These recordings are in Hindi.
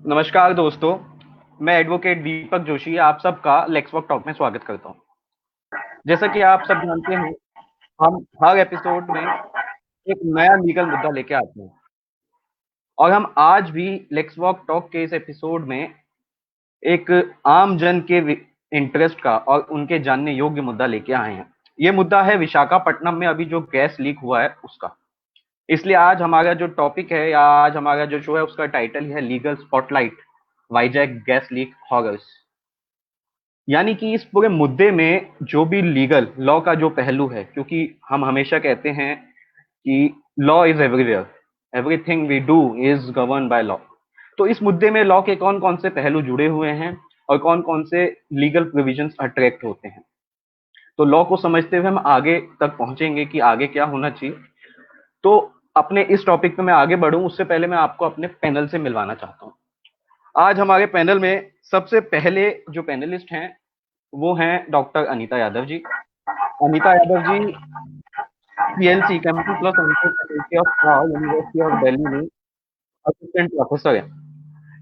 नमस्कार दोस्तों, मैं एडवोकेट दीपक जोशी आप सबका लेक्सवॉक टॉक में स्वागत करता हूँ। जैसा कि आप सब जानते हैं, हम हर एपिसोड में एक नया लीगल मुद्दा लेके आते हैं और हम आज भी लेक्सवॉक टॉक के इस एपिसोड में एक आम जन के इंटरेस्ट का और उनके जानने योग्य मुद्दा लेके आए हैं। ये मुद्दा है विशाखापट्टनम में अभी जो गैस लीक हुआ है उसका। इसलिए आज हमारा जो टॉपिक है या आज हमारा जो शो है उसका टाइटल है legal spotlight Vizag gas leak horrors. यानी कि इस पूरे मुद्दे में जो भी लीगल लॉ का जो पहलू है, क्योंकि हम हमेशा कहते हैं कि law is everywhere, everything we do is govern by law. तो इस मुद्दे में लॉ के कौन कौन से पहलू जुड़े हुए हैं और कौन कौन से लीगल प्रोविजंस अट्रैक्ट होते हैं, तो लॉ को समझते हुए हम आगे तक पहुंचेंगे कि आगे क्या होना चाहिए। तो अपने इस टॉपिक पे मैं आगे बढ़ूं उससे पहले मैं आपको अपने पैनल से मिलवाना चाहता हूं। आज हमारे पैनल में सबसे पहले जो पैनलिस्ट हैं वो हैं doctor Anita Yadav ji. Anita Yadav ji PLC computer plus faculty of law university of Delhi में असिस्टेंट प्रोफेसर है।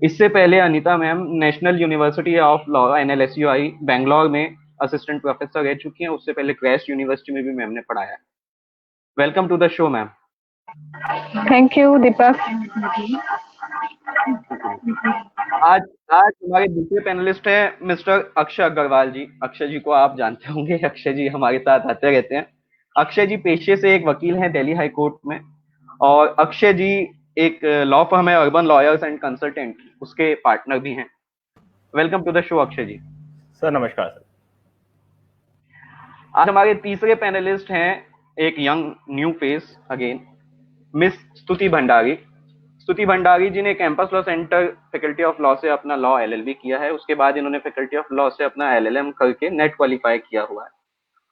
इससे पहले Anita ma'am national university of law NLSUI Bangalore में असिस्टेंट प्रोफेसर रह चुकी हैं। उससे पहले क्रेस्ट यूनिवर्सिटी में भी मैम ने पढ़ाया है। Welcome to the show ma'am. Thank you Deepak. आज आज हमारे दूसरे पैनलिस्ट हैं मिस्टर अक्षय अग्रवाल जी। अक्षय जी को आप जानते होंगे, अक्षय जी हमारे साथ आते रहते हैं। अक्षय जी पेशे से एक वकील हैं दिल्ली हाई कोर्ट में, और अक्षय जी एक लॉ फर्म है अर्बन लॉयर्स एंड कंसल्टेंट, उसके पार्टनर भी हैं। Welcome to the show Akshay ji. Sir नमस्कार सर। आज हमारे तीसरे पैनलिस्ट हैं एक young new face again, miss Stuti Bhandari. Stuti Bhandari ji ने campus law centre faculty of law से अपना लॉ एलएलबी किया है। उसके बाद इन्होंने फैकल्टी ऑफ लॉ से अपना एलएलएम करके नेट क्वालिफाई किया हुआ है।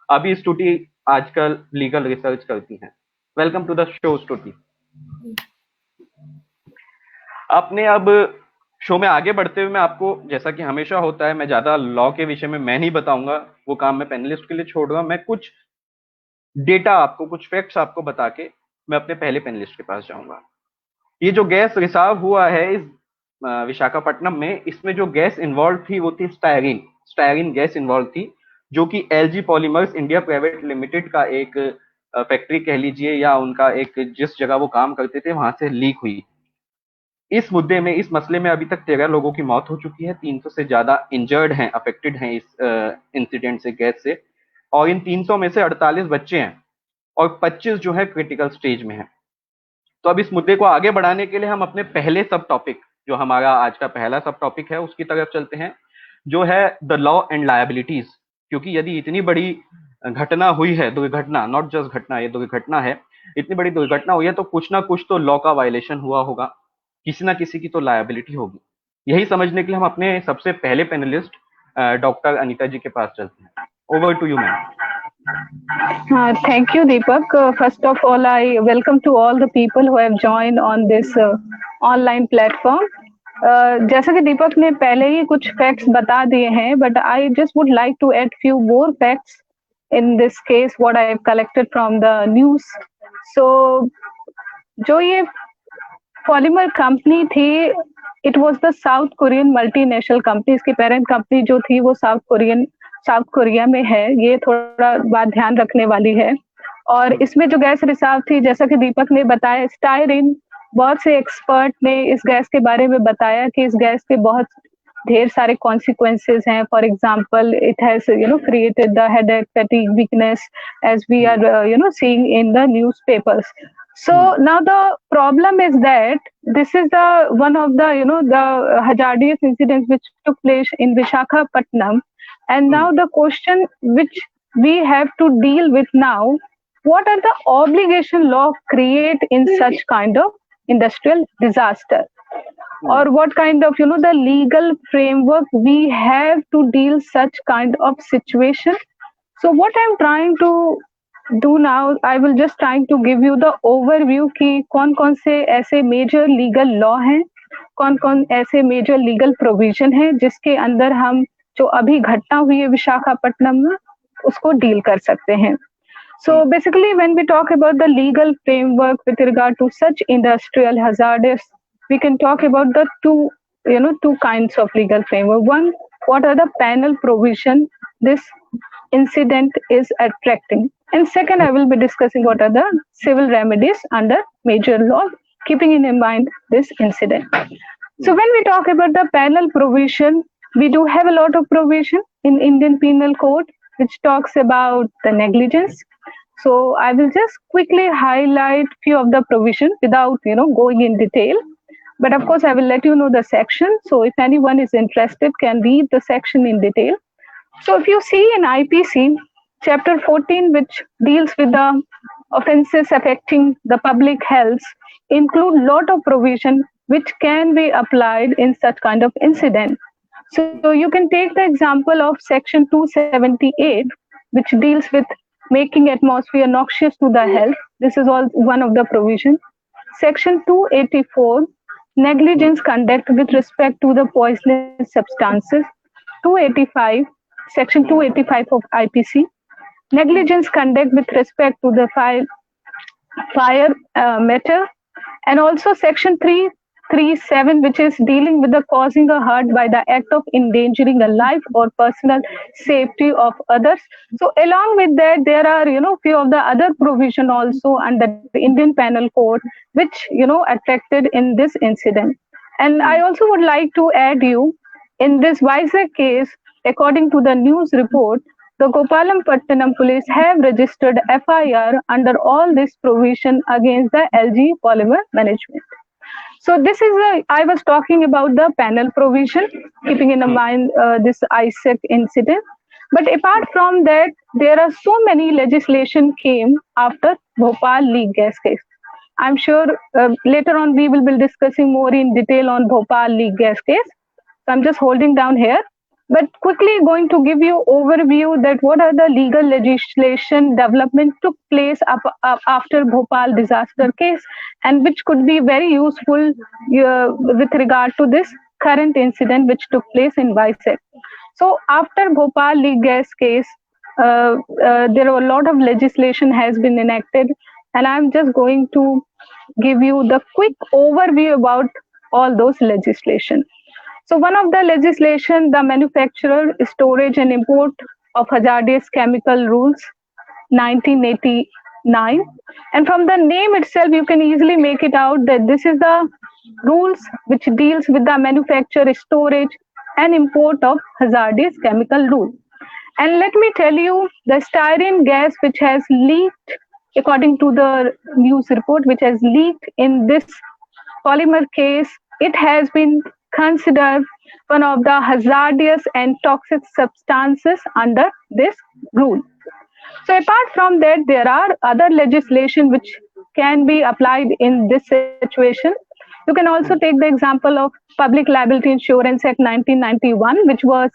अभी स्तुति आजकल लीगल रिसर्च करती हैं। वेलकम टू द शो स्तुति। अपने अब शो में आगे बढ़ते हुए मैं आपको, जैसा कि हमेशा होता है, मैं ज्यादा लॉ के विषय में मैं नहीं बताऊंगा, वो काम मैं पैनलिस्ट के लिए छोड़ रहा हूं। मैं कुछ डेटा आपको, कुछ फैक्ट्स आपको बता के मैं अपने पहले पैनलिस्ट के पास जाऊंगा। ये जो गैस रिसाव हुआ है इस विशाखापट्टनम में, इसमें जो गैस इन्वॉल्व थी वो थी स्टायरीन। स्टायरीन गैस इन्वॉल्व थी, जो कि LG polymers India private limited का एक फैक्ट्री कह लीजिए, या उनका एक जिस जगह वो काम करते थे वहां से लीक हुई। इस मुद्दे में, इस मसले में अभी तक 13 लोगों की मौत हो चुकी है, 300 से ज्यादा इंजर्ड हैं, अफेक्टेड हैं इस इंसिडेंट से, गैस से। और इन 300 में से 48 बच्चे हैं और 25 जो है क्रिटिकल स्टेज में है। तो अब इस मुद्दे को आगे बढ़ाने के लिए हम अपने पहले सब टॉपिक, जो हमारा आज का पहला सब टॉपिक है, उसकी तरफ चलते हैं, जो है द लॉ एंड लायबिलिटीज। क्योंकि यदि इतनी बड़ी घटना हुई है, दुर्घटना, नॉट जस्ट घटना, ये दुर्घटना है, इतनी बड़ी दुर्घटना हुई है, तो कुछ ना कुछ तो लॉ का वायलेशन हुआ होगा, किसी ना किसी की तो लायबिलिटी होगी। यही समझने के लिए हम अपने सबसे पहले पैनलिस्ट डॉक्टर अनीता जी के पास चलते हैं। Over to you ma'am. Thank you, Deepak. First of all, I welcome to all the people who have joined on this online platform. जैसा कि दीपक ने पहले ही कुछ फैक्ट्स बता दिए हैं, but I just would like to add few more facts in this case what I have collected from the news. So जो ये पॉलीमर कंपनी थी, it was the South Korean multinational company. इसकी पेरेंट कंपनी जो थी वो साउथ कोरिया में है। ये थोड़ा बात ध्यान रखने वाली है। और इसमें जो गैस रिसाव थी, जैसा कि दीपक ने बताया, स्टायरीन, बहुत से एक्सपर्ट ने इस गैस के बारे में बताया कि इस गैस के बहुत ढेर सारे कॉन्सिक्वेंसेस हैं। For example, it has created the headache, fatigue, weakness, as we are seeing in the newspapers. So now the problem is that this is the one of the the hazardous incidents which took place in Visakhapatnam, and now the question which we have to deal with now, what are the obligation law create in such kind of industrial disaster, or what kind of the legal framework we have to deal such kind of situation. So what I'm trying to do now, I will just trying to give you the overview कि कौन कौन से ऐसे मेजर लीगल लॉ हैं, कौन कौन ऐसे मेजर लीगल प्रोविजन हैं जिसके अंदर हम जो अभी घटना हुई है विशाखापट्टनम में उसको डील कर सकते हैं. So basically when we talk about the legal framework with regard to such industrial hazardous, we can talk about the two two kinds of legal framework. One, what are the penal provision this incident is attracting, and second, I will be discussing what are the civil remedies under major law, keeping in mind this incident. So when we talk about the penal provision, we do have a lot of provision in Indian Penal Code which talks about the negligence. So I will just quickly highlight few of the provision without going in detail. But of course, I will let you know the section. So if anyone is interested, can read the section in detail. So if you see in IPC, chapter 14, which deals with the offenses affecting the public health, include lot of provision which can be applied in such kind of incident. So you can take the example of section 278, which deals with making atmosphere noxious to the health. This is all one of the provision. Section 284, negligence conduct with respect to the poisonous substances. 285, section 285 of IPC, negligence conduct with respect to the fire matter, and also section 337, which is dealing with the causing a hurt by the act of endangering a life or personal safety of others. So along with that, there are few of the other provision also under the Indian Penal Code which affected in this incident. And I also would like to add you, in this Vizag case, according to the news report, the Gopalam Pattanam police have registered FIR under all this provision against the LG Polymer Management. So this is I was talking about the penal provision, keeping in mind this ISEC incident. But apart from that, there are so many legislation came after Bhopal leak gas case. I'm sure later on we will be discussing more in detail on Bhopal leak gas case. So I'm just holding down here. But quickly going to give you overview that what are the legal legislation development took place after Bhopal disaster case, and which could be very useful with regard to this current incident which took place in Vizag. So after Bhopal leak gas case, there are a lot of legislation has been enacted, and I'm just going to give you the quick overview about all those legislation. So one of the legislation, the manufacturer, storage and import of hazardous chemical rules, 1989. And from the name itself, you can easily make it out that this is the rules which deals with the manufacture, storage and import of hazardous chemical rule. And let me tell you, the styrene gas which has leaked, according to the news report, which has leaked in this polymer case, it has been considered one of the hazardous and toxic substances under this rule. So apart from that, there are other legislation which can be applied in this situation. You can also take the example of Public Liability Insurance Act 1991, which was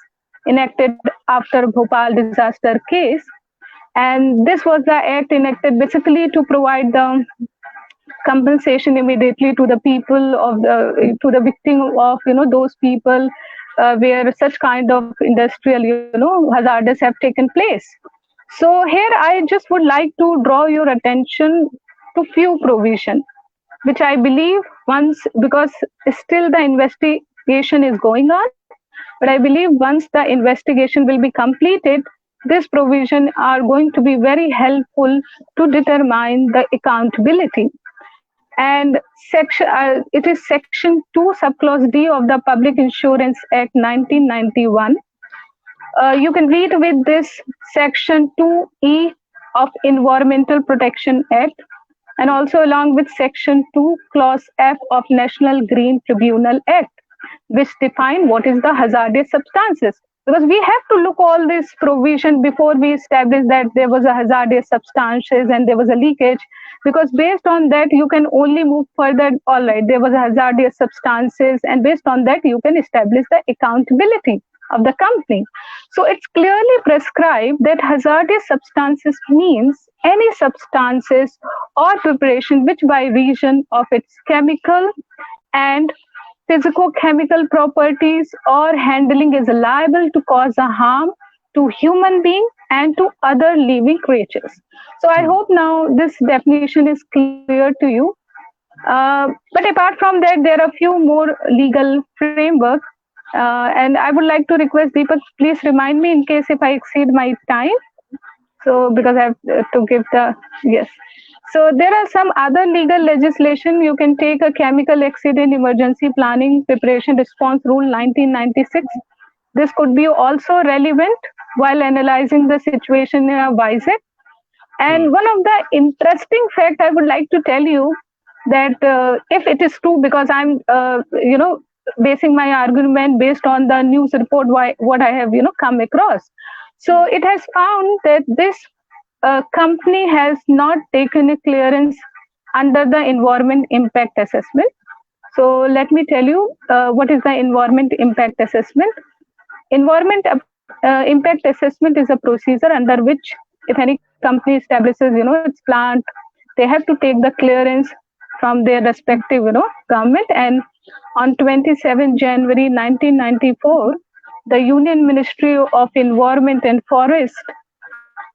enacted after Bhopal disaster case. And this was the act enacted basically to provide the compensation immediately to the people of to the victim of those people where such kind of industrial hazards have taken place. So here I just would like to draw your attention to few provision which I believe once, because still the investigation is going on, but I believe once the investigation will be completed, this provision are going to be very helpful to determine the accountability. And it is section 2 subclause D of the Public Insurance Act 1991. You can read with this section 2E of Environmental Protection Act, and also along with section 2 clause F of National Green Tribunal Act, which define what is the hazardous substances. Because we have to look all this provision before we establish that there was a hazardous substances and there was a leakage, because based on that you can only move further. All right, there was a hazardous substances, and based on that you can establish the accountability of the company. So it's clearly prescribed that hazardous substances means any substances or preparation which by reason of its chemical and physicochemical properties or handling is liable to cause a harm to human being and to other living creatures. So I hope now this definition is clear to you. But apart from that, there are few more legal frameworks. And I would like to request Deepak, please remind me in case if I exceed my time. So because I have to give the yes. So there are some other legal legislation. You can take a chemical accident emergency planning preparation response rule 1996. This could be also relevant while analyzing the situation in a WISE. And one of the interesting fact I would like to tell you that if it is true, because I'm basing my argument based on the news report, what I have come across. So it has found that this company has not taken a clearance under the environment impact assessment. So let me tell you what is the environment impact assessment. Environment impact assessment is a procedure under which if any company establishes its plant, they have to take the clearance from their respective government. And on 27 January 1994, the Union Ministry of Environment and Forest,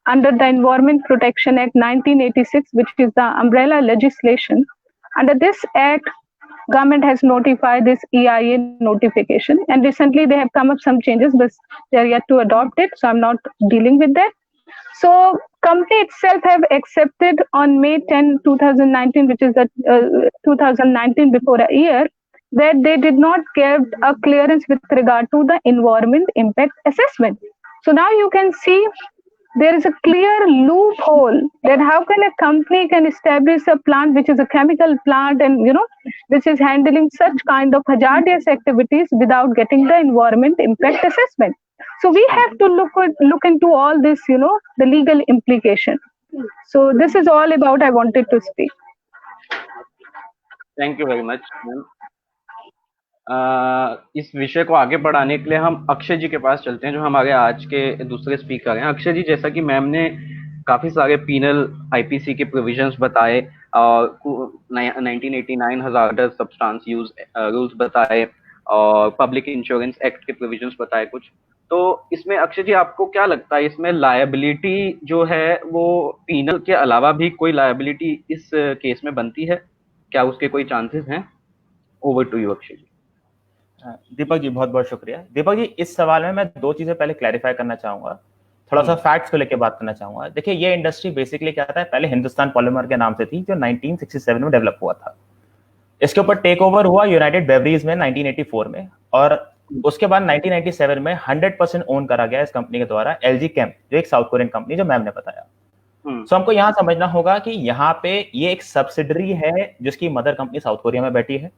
under the Environment Protection Act 1986, which is the umbrella legislation, under this act, government has notified this EIA notification, and recently they have come up some changes, but they are yet to adopt it, so I'm not dealing with that. So company itself have accepted on May 10, 2019, which is the 2019 before a year, that they did not give a clearance with regard to the environment impact assessment. So now you can see there is a clear loophole that how can a company can establish a plant which is a chemical plant and which is handling such kind of hazardous activities without getting the environment impact assessment. So we have to look into all this, the legal implication. So this is all about I wanted to speak. Thank you very much ma'am. इस विषय को आगे बढ़ाने के लिए हम अक्षय जी के पास चलते हैं, जो हमारे आज के दूसरे स्पीकर हैं। अक्षय जी, जैसा कि मैम ने काफी सारे पीनल आईपीसी के प्रोविजंस बताए और 1989 हजार्डस सब्सटेंस यूज रूल्स बताए और पब्लिक इंश्योरेंस एक्ट के प्रोविजंस बताए कुछ, तो इसमें अक्षय जी आपको क्या लगता है, इसमें लायबिलिटी जो है वो पीनल के अलावा भी कोई लायबिलिटी इस केस में बनती है? क्या उसके कोई चांसेस हैं? ओवर टू यू अक्षय जी। दीपक जी बहुत बहुत शुक्रिया। दीपक जी, इस सवाल में मैं दो चीजें पहले क्लैरिफाई करना चाहूंगा, थोड़ा सा फैक्ट्स को लेकर बात करना चाहूंगा। देखिए, ये इंडस्ट्री बेसिकली क्या था, पहले हिंदुस्तान पॉलीमर के नाम से थी, जो 1967 में डेवलप हुआ था। इसके ऊपर टेक ओवर हुआ यूनाइटेड बेवरेज में 1984 में, और उसके बाद 1997 में 100% ओन करा गया इस कंपनी के द्वारा एलजी केम, जो एक साउथ कोरियन कंपनी, जो मैम ने बताया। सो हमको यहाँ समझना होगा कि यहाँ पे ये एक सब्सिडरी है जिसकी मदर कंपनी साउथ कोरिया में बैठी है,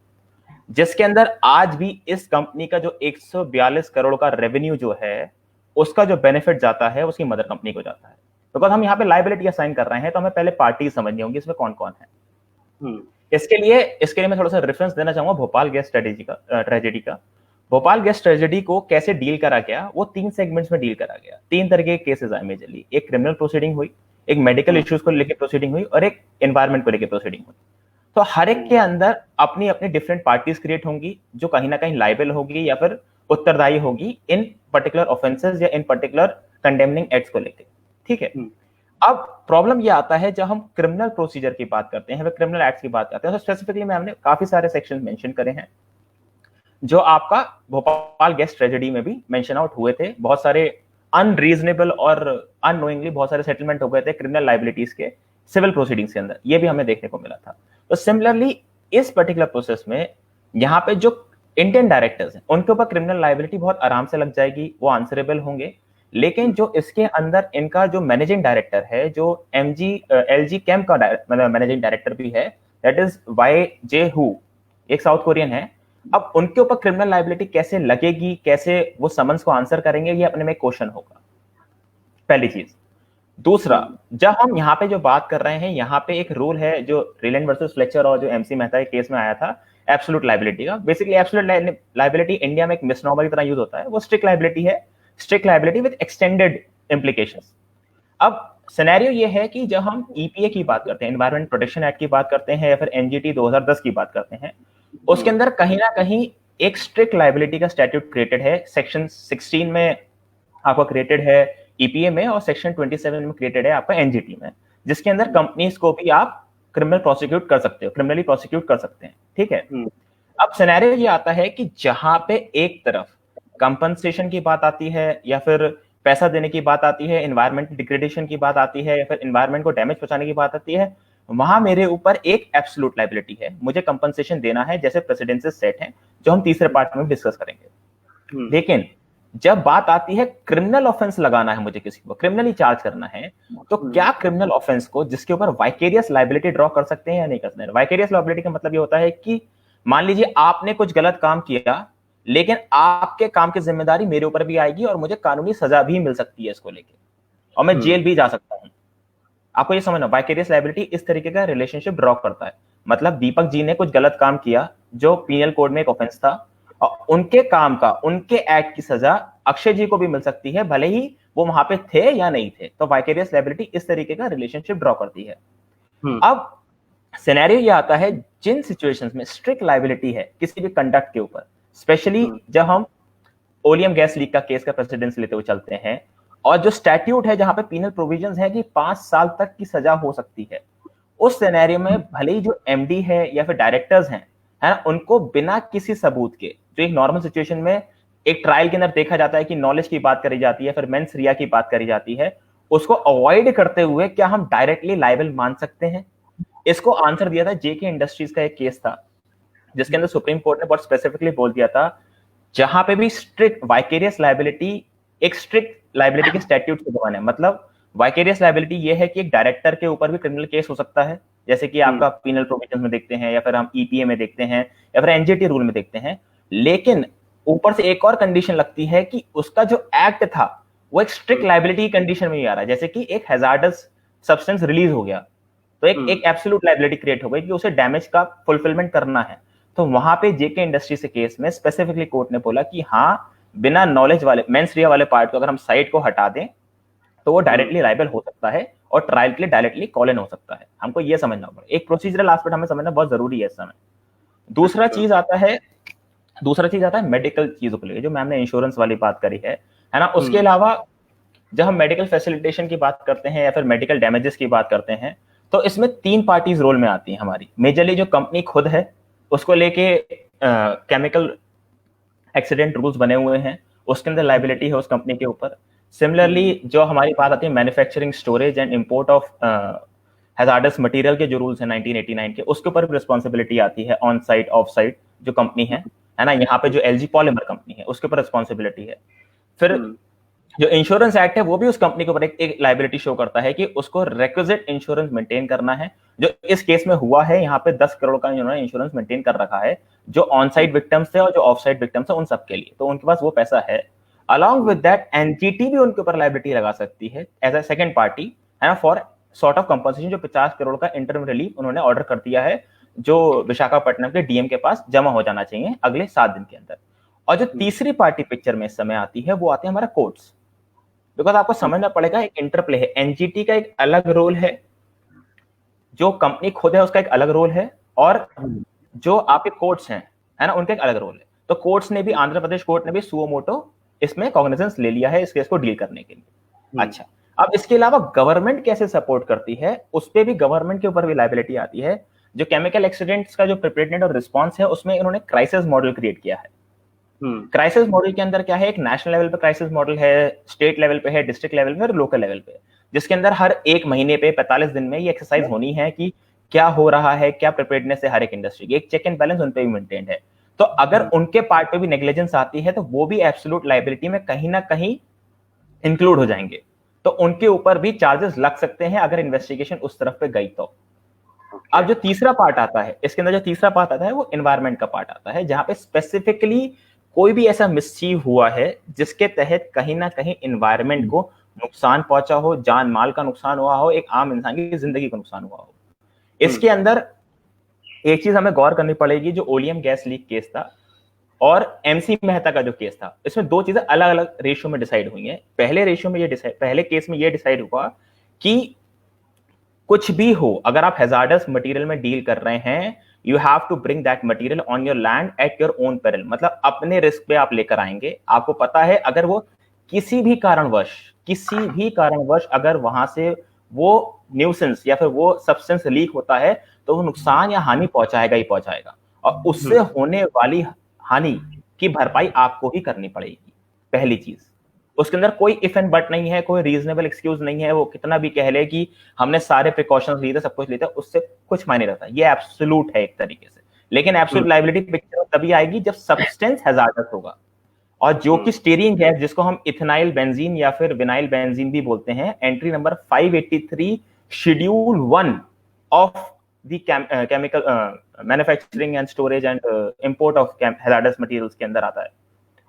जिसके अंदर आज भी इस कंपनी का जो 142 करोड़ का रेवेन्यू जो है उसका जो बेनिफिट जाता है उसकी मदर कंपनी को जाता है। बिकॉज हम यहाँ पे लायबिलिटी असाइन कर रहे हैं तो हमें पहले पार्टी समझनी होंगी इसमें कौन कौन है। इसके लिए मैं थोड़ा सा रेफरेंस देना चाहूंगा भोपाल गैस ट्रेजेडी का। भोपाल गैस ट्रेजेडी को कैसे डील करा गया, वो 3 सेगमेंट्स में डील करा गया। 3 तरह के केसेस आए मेजरली, एक क्रिमिनल प्रोसीडिंग हुई, एक मेडिकल इश्यूज को लेकर प्रोसीडिंग हुई और एक एनवायरमेंट को लेकर प्रोसीडिंग हुई। तो हर एक के अंदर अपनी अपनी डिफरेंट पार्टीज क्रिएट होंगी जो कहीं ना कहीं लाइबल होगी या फिर उत्तरदायी होगी इन पर्टिकुलर ऑफेंसेस या इन पर्टिकुलर कंडेमनिंग एक्ट्स को लेकर। ठीक है, अब प्रॉब्लम ये आता है जब हम क्रिमिनल प्रोसीजर की बात करते हैं, क्रिमिनल एक्ट की बात करते हैं, तो स्पेसिफिकली में हमने काफी सारे सेक्शन मेंशन करे हैं जो आपका भोपाल गैस ट्रेजेडी में भी मेंशन आउट हुए थे। बहुत सारे अनरीजनेबल और अननोइंगली बहुत सारे सेटलमेंट हो गए थे क्रिमिनल लाइबिलिटीज के सिविल प्रोसीडिंग्स के अंदर, ये भी हमें देखने को मिला था। तो सिमिलरली इस पर्टिकुलर प्रोसेस में यहाँ पे जो इंडियन डायरेक्टर्स हैं उनके ऊपर क्रिमिनल लाइबिलिटी बहुत आराम से लग जाएगी, वो आंसरेबल होंगे। लेकिन जो इसके अंदर इनका जो मैनेजिंग डायरेक्टर है, जो एलजी केम का मैनेजिंग डायरेक्टर भी है, दैट इज YJ हू, एक साउथ कोरियन है। अब उनके ऊपर क्रिमिनल लाइबिलिटी कैसे लगेगी, कैसे वो समन्स को आंसर करेंगे, ये अपने में क्वेश्चन होगा, पहली चीज। दूसरा, जब हम यहाँ पे जो बात कर रहे हैं, यहाँ पे एक रूल है जो रिलायंस वर्सेस फ्लेचर और जो MC मेहता के केस में आया था, एब्सोल्यूट लाइबिलिटी का। बेसिकली एब्सोल्यूट लाइबिलिटी इंडिया में एक मिसनॉमर की तरह यूज होता है, वो स्ट्रिक्ट लाइबिलिटी है, strict liability with extended implications. अब सिनेरियो ये है कि जब हम EPA की बात करते हैं, एनवायरमेंट प्रोटेक्शन एक्ट की बात करते हैं, या फिर NGT 2010 की बात करते हैं, उसके अंदर कहीं ना कहीं एक स्ट्रिक्ट लाइबिलिटी का स्टैट्यूट क्रिएटेड है। सेक्शन 16 में आपका क्रिएटेड है EPA में, और सेक्शन 27 में क्रिएटेड है आपका NGT में, जिसके अंदर कंपनीज को भी आप क्रिमिनल प्रोसिक्यूट कर सकते हो, क्रिमिनली प्रोसिक्यूट कर सकते हैं, ठीक है। अब सिनेरियो ये आता है कि जहां पे एक तरफ कंपनसेशन की बात आती है या फिर पैसा देने की बात आती है, एनवायरमेंट डिग्रेडेशन की बात आती है या फिर एनवायरमेंट को डैमेज पहुंचाने की बात आती है, वहां मेरे ऊपर एक एब्सोल्यूट लायबिलिटी है, मुझे कंपनसेशन देना है, जैसे प्रेसिडेंसेस सेट हैं जो हम तीसरे पार्ट में डिस्कस करेंगे। लेकिन जब बात आती है क्रिमिनल ऑफेंस लगाना है, मुझे किसी को क्रिमिनली चार्ज करना है, तो क्या क्रिमिनल ऑफेंस को जिसके ऊपर वाइकेरियस लायबिलिटी ड्रॉ कर सकते हैं या नहीं कर सकते हैं? वाइकेरियस लायबिलिटी का मतलब ये होता है कि मान लीजिए आपने कुछ गलत काम किया, लेकिन आपके काम की जिम्मेदारी मेरे ऊपर भी आएगी और मुझे कानूनी सजा भी मिल सकती है इसको लेके, और मैं जेल भी जा सकता हूं। आपको ये समझना, वाइकेरियस लायबिलिटी इस तरीके का रिलेशनशिप ड्रॉ करता है। मतलब दीपक जी ने कुछ गलत काम किया जो पीनल कोड में एक ऑफेंस था, और उनके काम का, उनके एक्ट की सजा अक्षय जी को भी मिल सकती है, भले ही वो वहां पे थे या नहीं थे। तो वाइकेरियस लायबिलिटी इस तरीके का रिलेशनशिप ड्रॉ करती है। अब सिनेरियो ये आता है जिन सिचुएशंस में स्ट्रिक्ट लायबिलिटी है किसी भी कंडक्ट के ऊपर, स्पेशली जब हम ओलियम गैस लीक का केस का प्रेसिडेंस लेते हुए चलते हैं, और जो स्टैट्यूट है जहां पे पीनल प्रोविजंस है कि 5 साल तक की सजा हो सकती है, उस सिनेरियो में भले ही जो एमडी है या फिर डायरेक्टर्स हैं, है ना, उनको बिना किसी सबूत के, जो एक नॉर्मल सिचुएशन में एक ट्रायल के अंदर देखा जाता है कि नॉलेज की बात करी जाती है, फिर मेंस रिया की बात करी जाती है, उसको अवॉइड करते हुए क्या हम डायरेक्टली लायबल मान सकते हैं? इसको आंसर दिया था जेके इंडस्ट्रीज का एक केस था, जिसके अंदर सुप्रीम कोर्ट ने बहुत स्पेसिफिकली बोल दिया था, जहां पे भी स्ट्रिक्ट वाइकेरियस लायबिलिटी एक स्ट्रिक्ट लायबिलिटी के स्टैट्यूट से बना है। मतलब वाइकेरियस लायबिलिटी ये है कि एक डायरेक्टर के ऊपर भी क्रिमिनल केस हो सकता है, जैसे कि आपका पीनल प्रोविजन में देखते हैं, या फिर हम ईपीए में देखते हैं, या फिर एनजीटी रूल में देखते हैं। लेकिन ऊपर से एक और कंडीशन लगती है कि उसका जो एक्ट था वो एक स्ट्रिक्ट लायबिलिटी कंडीशन में ही आ रहा है, जैसे कि एक हैजार्डस सब्सटेंस रिलीज हो गया, तो एक एब्सोल्यूट लायबिलिटी क्रिएट हो गई कि उसे डैमेज का फुलफिलमेंट करना है। तो वहां पे जेके इंडस्ट्री से केस में स्पेसिफिकली कोर्ट ने बोला कि हाँ, बिना नॉलेज वाले मेंस रिया वाले पार्ट को अगर हम साइड को हटा दें तो वो डायरेक्टली लायबल हो सकता है और ट्रायल के लिए डायरेक्टली कॉल इन हो सकता है। हमको ये समझना होगा, एक प्रोसीजरल एस्पेक्ट हमें समझना बहुत जरूरी है इस समय। दूसरा चीज आता है मेडिकल चीजों के लिए, जो मैम ने इंश्योरेंस वाली बात करी है ना। उसके अलावा जब हम मेडिकल फैसिलिटेशन की बात करते हैं या फिर मेडिकल डैमेजेस की बात करते हैं, तो इसमें 3 पार्टीज रोल में आती हैं हमारी। मेजरली जो कंपनी खुद है, उसको लेके केमिकल एक्सीडेंट रूल्स बने हुए हैं, उसके अंदर लायबिलिटी है उस कंपनी के ऊपर। सिमिलरली जो हमारी बात आती है manufacturing, storage and import of hazards material के जो रूल्स हैं 1989 के, उसके ऊपर भी रिस्पॉन्सिबिलिटी आती है। ऑन साइट, ऑफ साइट जो कंपनी है ना, यहाँ पे जो एलजी पॉलीमर कंपनी है उसके ऊपर रिस्पॉन्सिबिलिटी है। फिर जो इंश्योरेंस एक्ट है वो भी उस कंपनी के ऊपर एक लायबिलिटी शो करता है कि उसको रिक्विजिट इंश्योरेंस मेंटेन करना है, जो इस केस में हुआ है। यहाँ पे 10 करोड़ का इन्होंने इंश्योरेंस मेंटेन कर रखा है, जो ऑन साइट विक्टिम्स थे और जो ऑफ साइट विक्टिम्स है उन सबके लिए, तो उनके पास वो पैसा है। अलॉन्ग विद दैट एनजीटी भी उनके ऊपर लायबिलिटी लगा सकती है एज अ सेकंड पार्टी, है ना, फॉर सॉर्ट ऑफ कंपनसेशन, जो 50 करोड़ का इंटरिम रिलीफ उन्होंने ऑर्डर कर दिया है, जो विशाखापट्टनम के डीएम के पास जमा हो जाना चाहिए अगले 7 दिन के अंदर। और जो तीसरी पार्टी पिक्चर में इस समय आती है वो आते हैं हमारा कोर्ट्स, बिकॉज आपको समझना पड़ेगा एक इंटरप्ले है। एनजीटी का एक अलग रोल है, जो कंपनी खुद है उसका एक अलग रोल है, और जो आपके कोर्ट्स हैं, है ना, उनका एक अलग रोल है। तो कोर्ट्स ने भी, आंध्र प्रदेश कोर्ट ने भी सुओ मोटो इसमें कॉग्निजेंस ले लिया है इस केस को डील करने के लिए। अच्छा, अब इसके अलावा गवर्नमेंट कैसे सपोर्ट करती है, उस पर भी गवर्नमेंट के ऊपर भी लायबिलिटी आती है। जो केमिकल एक्सीडेंट्स का जो प्रिपेयर्डनेस और रिस्पॉन्स है, उसमें इन्होंने क्राइसिस मॉडल क्रिएट किया है। क्राइसिस मॉडल के अंदर क्या है, एक नेशनल लेवल पे क्राइसिस मॉडल है, स्टेट लेवल पे है, डिस्ट्रिक्ट लेवल पे और लोकल लेवल पे, जिसके अंदर हर 1 महीने पे 45 दिन में ये एक्सरसाइज होनी है कि क्या हो रहा है, क्या प्रिपेयर्डनेस है हर एक इंडस्ट्री की, एक चेक एंड बैलेंस उन पे भी मेंटेन्ड है। तो अगर उनके पार्ट पे भी नेग्लिजेंस आती है तो वो भी एब्सोल्यूट लायबिलिटी में कहीं ना कहीं इंक्लूड हो जाएंगे, तो उनके ऊपर भी चार्जेस लग सकते हैं अगर इन्वेस्टिगेशन उस तरफ पे गई तो। अब जो तीसरा पार्ट आता है, इसके अंदर जो तीसरा पार्ट आता है वो एनवायरमेंट का पार्ट आता है, जहां पे स्पेसिफिकली कोई भी ऐसा मिसचीव हुआ है जिसके तहत कहीं ना कहीं एनवायरमेंट को नुकसान पहुंचा हो, जान माल का नुकसान हुआ हो, एक आम इंसान की जिंदगी को नुकसान हुआ हो। इसके अंदर एक चीज हमें गौर करनी पड़ेगी, जो ओलियम गैस लीक केस था और एमसी मेहता का जो केस था, इसमें 2 चीजें अलग अलग रेशियो में डिसाइड हुई हैं। पहले केस में ये डिसाइड हुआ कि कुछ भी हो, अगर आप हैजार्डस मटेरियल में डील कर रहे हैं, you have to bring that material on your land at your own peril, मतलब अपने रिस्क पे आप लेकर आएंगे। आपको पता है अगर वो किसी भी कारणवश अगर वहां से वो न्यूसेंस या फिर वो सब्सटेंस लीक होता है तो वो नुकसान या हानि पहुंचाएगा ही पहुंचाएगा, और उससे होने वाली हानि की भरपाई आपको ही करनी पड़ेगी। पहली चीज, उसके अंदर कोई इफ एंड बट नहीं है, कोई रीजनेबल एक्सक्यूज नहीं है। वो कितना भी कह ले कि हमने सारे प्रिकॉशंस लिए थे, सब कुछ लिए थे, उससे कुछ मायने रहता है। ये एब्सोल्यूट है एक तरीके से, लेकिन एब्सोल्यूट लायबिलिटी पिक्चर तभी आएगी जब सब्सटेंस हैजार्डस होगा, और जो कि स्टीयरिंग गैस, जिसको हम इथेनाइल बेंजीन या फिर विनाइल बेंजीन भी बोलते हैं, entry number 583 schedule 1 of the chemical manufacturing and storage and import of hazards materials के अंदर आता है।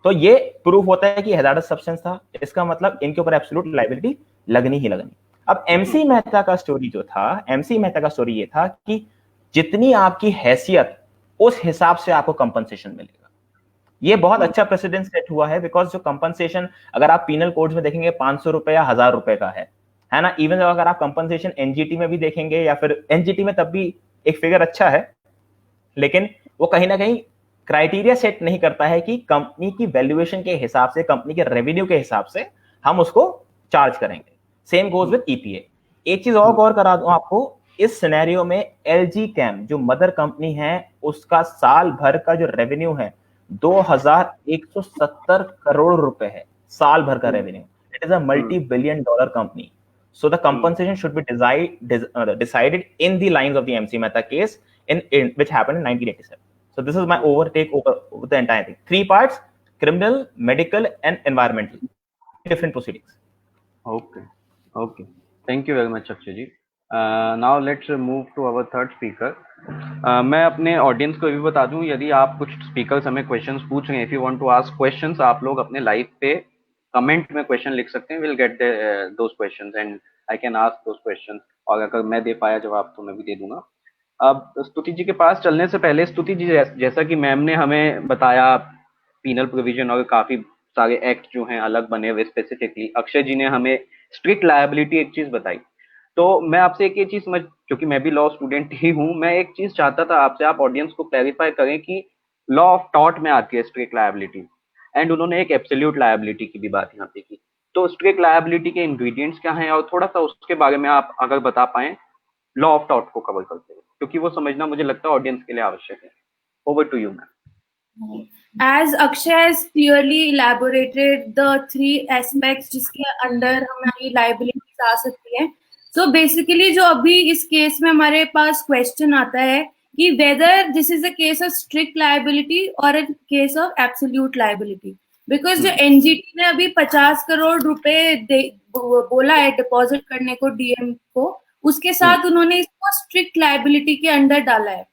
तो ये प्रूफ होता है कि हैजार्डस सब्सटेंस था, इसका मतलब इनके ऊपर एब्सोल्यूट लायबिलिटी लगनी ही लगनी। अब एमसी मेहता का स्टोरी जो था, एमसी मेहता का स्टोरी ये था कि जितनी आपकी हैसियत उस हिसाब से आपको कंपनसेशन मिलेगा। ये बहुत अच्छा प्रेसिडेंट सेट हुआ है, बिकॉज जो कंपनसेशन अगर आप पीनल कोड्स में देखेंगे 500 रुपए या 1000 रुपए का है ना। इवन अगर आप कंपनसेशन एनजीटी में भी देखेंगे, या फिर एनजीटी में तब भी एक फिगर अच्छा है, लेकिन वो कहीं ना कहीं क्राइटेरिया सेट नहीं करता है कि कंपनी की वैल्यूएशन के हिसाब से, कंपनी के रेवेन्यू के हिसाब से हम उसको चार्ज करेंगे। Same goes with EPA. एक चीज और गौर करा दूं आपको, इस सिनेरियो में एलजी कैम जो मदर कंपनी है, उसका साल भर का जो रेवेन्यू है 2170 करोड़ रुपए है, साल भर का revenue. It is a multi billion dollar company. So the compensation should be decided in the lines of the MC Mehta case, in which happened in 1987. So this is my overtake over the entire thing. 3 parts: criminal, medical, and environmental. Different proceedings. Okay. Thank you very much, Akshay ji. Now let's move to our third speaker. मैं अपने ऑडियंस को भी बता दूं, यदि आप कुछ स्पीकर्स हमें क्वेश्चंस पूछ रहे हैं, if you want to ask questions, आप लोग अपने लाइव पे कमेंट में क्वेश्चन लिख सकते हैं। Will get those questions and I can ask those questions, और अगर मैं दे पाया जवाब तो मैं भी दे दूंगा। अब स्तुति जी के पास चलने से पहले, स्तुति जी जैसा कि मैम ने हमें बताया पीनल प्रोविजन और काफी सारे एक्ट जो हैं अलग बने हुए स्पेसिफिकली, अक्षय जी ने हमें स्ट्रिक्ट लायबिलिटी एक चीज बताई। तो मैं आपसे एक ये चीज समझ, क्योंकि मैं भी लॉ स्टूडेंट ही हूँ, मैं एक चीज चाहता था आपसे, आप ऑडियंस को क्लैरिफाई करें कि लॉ ऑफ टॉर्ट में आती है स्ट्रिक्ट लायबिलिटी, एंड उन्होंने एक एब्सोल्यूट लायबिलिटी की भी बात यहाँ पे की। तो स्ट्रिक्ट लायबिलिटी के इंग्रेडिएंट्स क्या हैं, और थोड़ा सा उसके बारे में आप अगर बता पाएं लॉ ऑफ टॉर्ट को कवर करते हुए, क्योंकि वो समझना मुझे लगता है ऑडियंस के लिए आवश्यक है। Over to you ma'am. As Akshay has clearly elaborated the 3 aspects जिसके अंडर हमारी liabilities आ सकती है, so basically जो अभी इस केस में हमारे पास क्वेश्चन आता है कि whether this is a case of strict liability or a case of absolute liability, because जो एनजीटी ने अभी 50 करोड़ रुपए बोला है डिपॉजिट करने को डीएम को, उसके साथ उन्होंने इसको स्ट्रिक्ट लायबिलिटी के अंडर डाला है।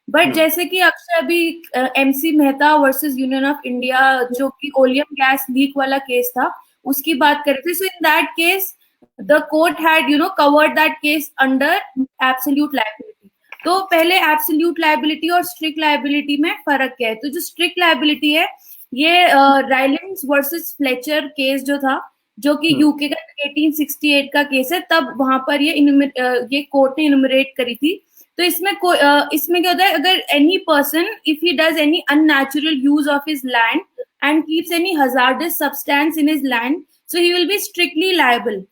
बट जैसे कि अक्सर अभी MC Mehta versus union of India जो कि ओलियम गैस लीक वाला केस था उसकी बात कर रहे थे, so in that case the court had covered that case under absolute liability. तो पहले एब्सोल्यूट लायबिलिटी और स्ट्रिक्ट लायबिलिटी में फर्क क्या है? तो जो स्ट्रिक्ट लायबिलिटी है ये राइलेंस वर्सेस फ्लेचर केस जो था, जो कि यूके का 1868 का केस है, तब वहां पर ये कोर्ट ने इनुमरेट करी थी। तो इसमें क्या होता है, अगर any person if he does any unnatural use of his land and keeps any hazardous substance in his land, so he will be strictly liable.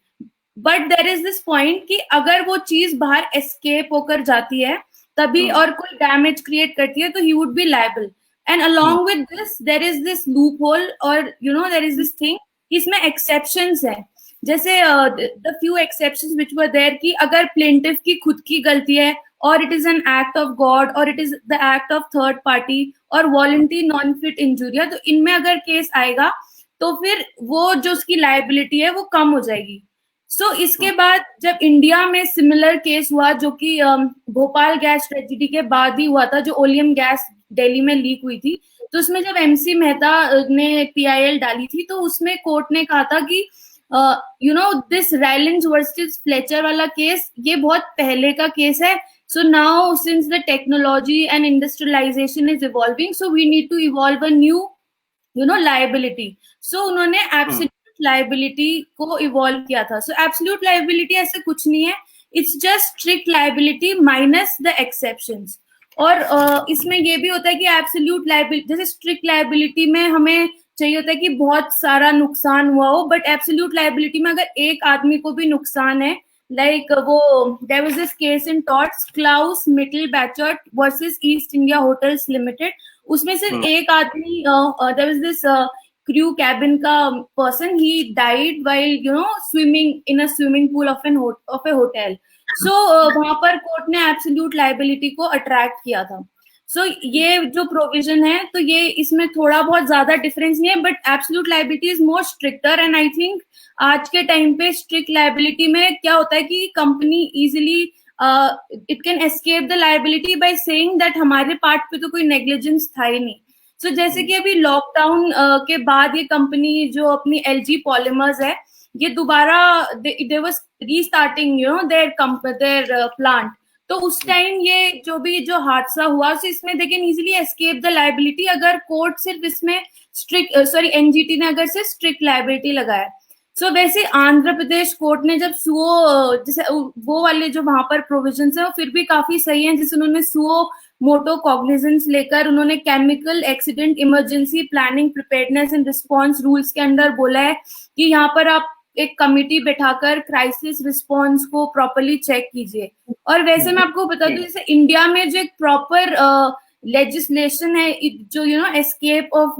But there is this point कि अगर वो चीज बाहर एस्केप होकर जाती है तभी और कोई डैमेज क्रिएट करती है तो he would be liable. And along with this there is this loophole, और देयर इज दिस थिंग, इसमें एक्सेप्शंस है। जैसे the few exceptions which were there कि अगर प्लेंटिफ की खुद की गलती है, और it is an act of God, और it is the act of third party, और वॉलंटरी नॉन फिट इंजुरिया, तो इनमें अगर केस आएगा तो फिर वो जो उसकी लायबिलिटी है वो कम हो जाएगी। सो इसके बाद जब इंडिया में सिमिलर केस हुआ जो कि भोपाल गैस ट्रेजेडी के बाद ही हुआ था, जो ओलियम गैस दिल्ली में लीक हुई थी, तो उसमें जब एमसी मेहता ने पीआईएल डाली थी तो उसमें कोर्ट ने कहा था कि दिस राइलेंस वर्सेस फ्लेचर वाला केस ये बहुत पहले का केस है। So now since the technology and industrialization is evolving, so we need to evolve a new, liability. So उन्होंने absolute liability को evolve किया था. So absolute liability ऐसे कुछ नहीं है. It's just strict liability minus the exceptions. और इसमें ये भी होता है कि absolute liability, जैसे strict liability में हमें चाहिए होता है कि बहुत सारा नुकसान हुआ हो, but absolute liability में अगर एक आदमी को भी नुकसान है लाइक वो there was this case in torts, Klaus Mittelbacher versus East India hotels limited. उसमें सिर्फ एक आदमी, there was this crew cabin का person, he died while swimming in a swimming pool of a hotel. So वहां पर कोर्ट ने एब्सोल्यूट लायबिलिटी को अट्रैक्ट किया था। सो ये जो प्रोविजन है, तो ये इसमें थोड़ा बहुत ज्यादा डिफरेंस नहीं है, but absolute liability is more stricter. And I think आज के टाइम पे स्ट्रिक्ट लायबिलिटी में क्या होता है कि company easily it can escape the liability by saying that हमारे पार्ट पे तो कोई नेग्लिजेंस था ही नहीं। सो जैसे कि अभी लॉकडाउन के बाद ये कंपनी जो अपनी LG पॉलीमर्स है, ये दोबारा they was restarting there plant. तो उस टाइम ये जो हादसा हुआ, तो इसमें they can easily escape the liability अगर कोर्ट सिर्फ इसमें स्ट्रिक्ट NGT ने अगर सिर्फ स्ट्रिक्ट लायबिलिटी लगाया। सो वैसे आंध्र प्रदेश कोर्ट ने जब सुओ, जैसे वो वाले जो वहां पर प्रोविजंस है वो फिर भी काफी सही है, जैसे उन्होंने सुओ मोटो कॉग्निजेंस लेकर उन्होंने chemical accident emergency planning preparedness and response rules के अंदर बोला है कि यहाँ पर आप एक कमिटी बैठाकर क्राइसिस रिस्पांस को प्रॉपर्ली चेक कीजिए। और वैसे मैं आपको बता दूं, जैसे इंडिया में जो एक प्रॉपर लेजिस्लेशन है जो escape of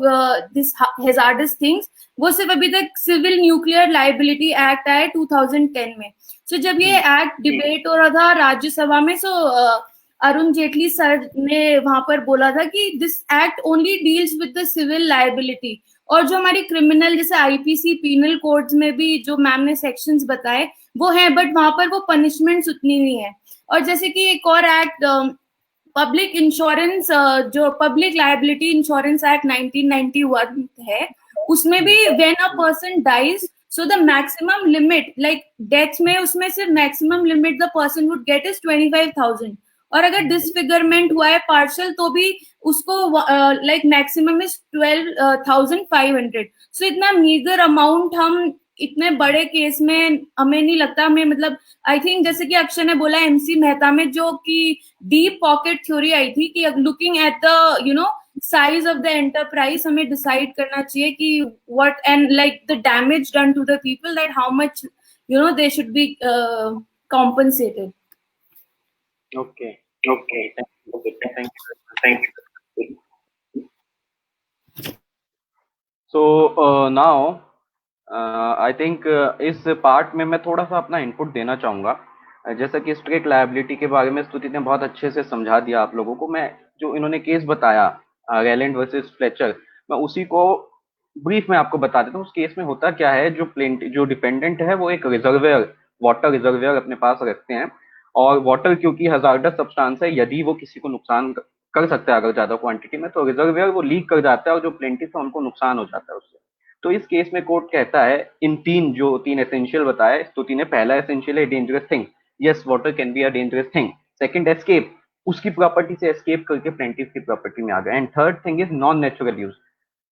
this hazards things, वो सिर्फ अभी तक सिविल न्यूक्लियर लायबिलिटी एक्ट आया 2010 में। सो जब ये एक्ट डिबेट हो रहा था राज्यसभा में, सो अरुण जेटली सर ने वहां पर बोला था कि this act only deals with the civil liability, और जो हमारी क्रिमिनल जैसे IPC पीनल कोड्स में भी जो मैम ने सेक्शंस बताए वो है, बट वहां पर वो पनिशमेंट्स उतनी नहीं है। और जैसे कि एक और एक्ट पब्लिक इंश्योरेंस, जो पब्लिक लायबिलिटी इंश्योरेंस एक्ट 1991 है, उसमें भी when a person dies, so the maximum limit like death में उसमें सिर्फ maximum limit the person would get is 25,000, और अगर डिसफिगरमेंट हुआ है पार्शियल तो भी उसको लाइक मैक्सिमम इज 12,500। सो इतना मीगर अमाउंट हम इतने बड़े केस में हमें नहीं लगता हमें, मतलब आई थिंक जैसे कि अक्षय ने बोला MC मेहता में जो कि डीप पॉकेट थ्योरी आई थी कि looking at the size of the enterprise हमें डिसाइड करना चाहिए कि what and like the damage done to the people, that how much they should be compensated. Okay. Thank you. So now I think इस पार्ट में मैं थोड़ा सा अपना इनपुट देना चाहूँगा। जैसा कि स्ट्रिक्ट लायबिलिटी के बारे में स्तुति ने बहुत अच्छे से समझा दिया आप लोगों को। मैं जो इन्होंने केस बताया रैलेंड वर्सेस फ्लेचर, मैं उसी को ब्रीफ में आपको बता देता हूँ। उस केस में होता क्या है, जो डिपेंडेंट है वो एक रिजर्वेयर, वाटर रिजर्वेयर अपने पास रखते हैं, और वाटर क्योंकि हजार्डस सब्सटेंस है, यदि वो किसी को नुकसान कर सकता है अगर ज्यादा क्वांटिटी में, तो रिजर्वेयर वो लीक कर जाता है और जो प्लेंटिफ है उनको नुकसान हो जाता है उससे। तो इस केस में कोर्ट कहता है इन तीन एसेंशियल बताए स्तुति ने। पहला एसेंशियल है dangerous thing, yes water can be a dangerous thing. Second escape, उसकी प्रॉपर्टी से एस्केप करके प्लेंटिफ की प्रॉपर्टी में आ गया। And third thing is non natural use.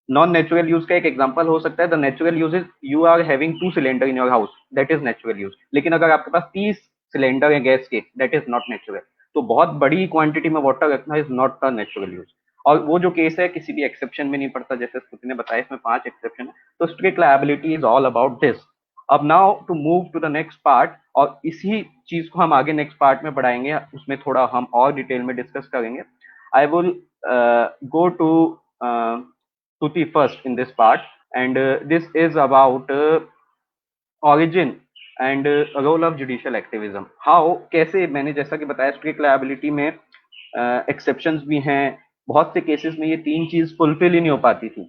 Non natural use का एक एग्जांपल हो सकता है, the natural use is you are having 2 cylinder in your house, that is natural use. लेकिन अगर आपके पास 30 सिलेंडर है गैस के, दैट इज नॉट नेचुरल। तो बहुत बड़ी क्वांटिटी में वाटर रखना is not a natural use. और वो जो केस है किसी भी एक्सेप्शन में नहीं पड़ता, जैसे स्तुति ने बताया इसमें 5 एक्सेप्शन है। तो strict liability is all about this. अब now to move to the next part, और इसी चीज को हम आगे नेक्स्ट पार्ट में बढ़ाएंगे, उसमें थोड़ा हम और डिटेल में डिस्कस करेंगे। I will go to Tuti first in this part, and this is about origin and role of judicial activism. How, कैसे, मैंने जैसा कि बताया स्ट्रिक्ट लायबिलिटी में एक्सेप्शंस भी हैं, बहुत से केसेस में ये 3 चीज फुलफिल ही नहीं हो पाती थी।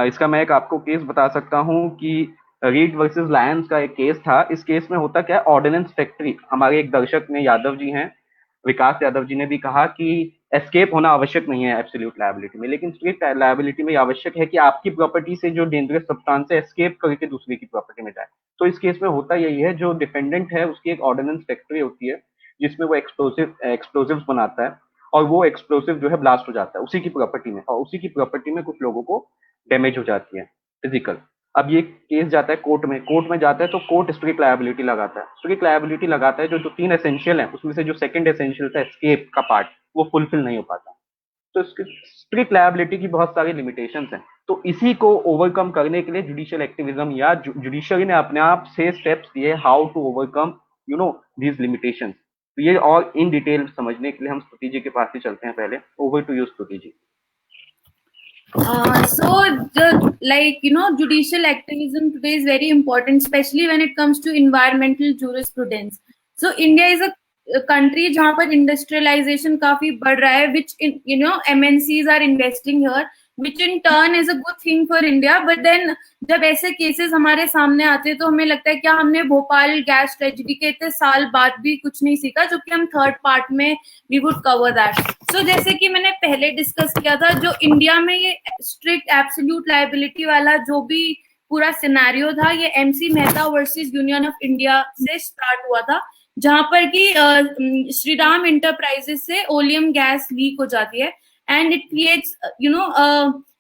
इसका मैं एक आपको केस बता सकता हूँ कि रीड वर्सेस लायंस का एक केस था। इस केस में होता क्या है, ऑर्डिनेंस फैक्ट्री, हमारे एक दर्शक ने यादव जी हैं, विकास यादव जी ने भी कहा कि एस्केप होना आवश्यक नहीं है एब्सोल्यूट लायबिलिटी में, लेकिन स्ट्रिक्ट लायबिलिटी में आवश्यक है कि आपकी प्रॉपर्टी से जो डेंजरस सब्सटेंस है एस्केप करके दूसरे की प्रॉपर्टी में जाए। तो इस केस में होता यही है, जो डिफेंडेंट है उसकी एक ऑर्डिनेंस फैक्ट्री होती है जिसमें वो एक्सप्लोसिव्स बनाता है, और वो एक्सप्लोसिव जो है ब्लास्ट हो जाता है उसी की प्रॉपर्टी में, और उसी की प्रॉपर्टी में कुछ लोगों को डैमेज हो जाती है फिजिकल। अब ये केस जाता है कोर्ट में जाता है, तो कोर्ट स्ट्रिक्ट लायबिलिटी लगाता है। स्ट्रिक्ट लायबिलिटी लगाता है, जो 3 एसेंशियल है उसमें से जो सेकंड एसेंशियल था एस्केप का पार्ट, वो फुलफिल नहीं हो पाता। तो स्ट्रिक्ट लायबिलिटी की बहुत सारी लिमिटेशंस हैं। तो इसी को ओवरकम करने के लिए जुडिशियल एक्टिविज्म या जुडिशरी ने अपने आप से स्टेप्स दिए, how to overcome these limitations. तो ये और इन डिटेल समझने के लिए हम स्तुति जी के पास ही चलते हैं पहले. Over to you, स्तुति जी. So judicial activism today is very important, especially when it comes to environmental jurisprudence. So India is a country जहाँ पर industrialization काफी बढ़ रहा है, which MNCs are investing here, which in turn is a good thing for India. But then जब ऐसे केसेस हमारे सामने आते हैं तो हमें लगता है क्या हमने भोपाल गैस ट्रेजेडी के इतने साल बाद भी कुछ नहीं सीखा, जो कि हम थर्ड पार्ट में वी वुड कवर दैट. सो जैसे कि मैंने पहले डिस्कस किया था, जो इंडिया में ये स्ट्रिक्ट एब्सोल्यूट लायबिलिटी वाला जो भी पूरा सिनेरियो था, ये MC Mehta versus union of India से स्टार्ट हुआ था, जहां पर कि श्रीराम इंटरप्राइजेस से ओलियम गैस लीक हो जाती है एंड इट क्रिएट्स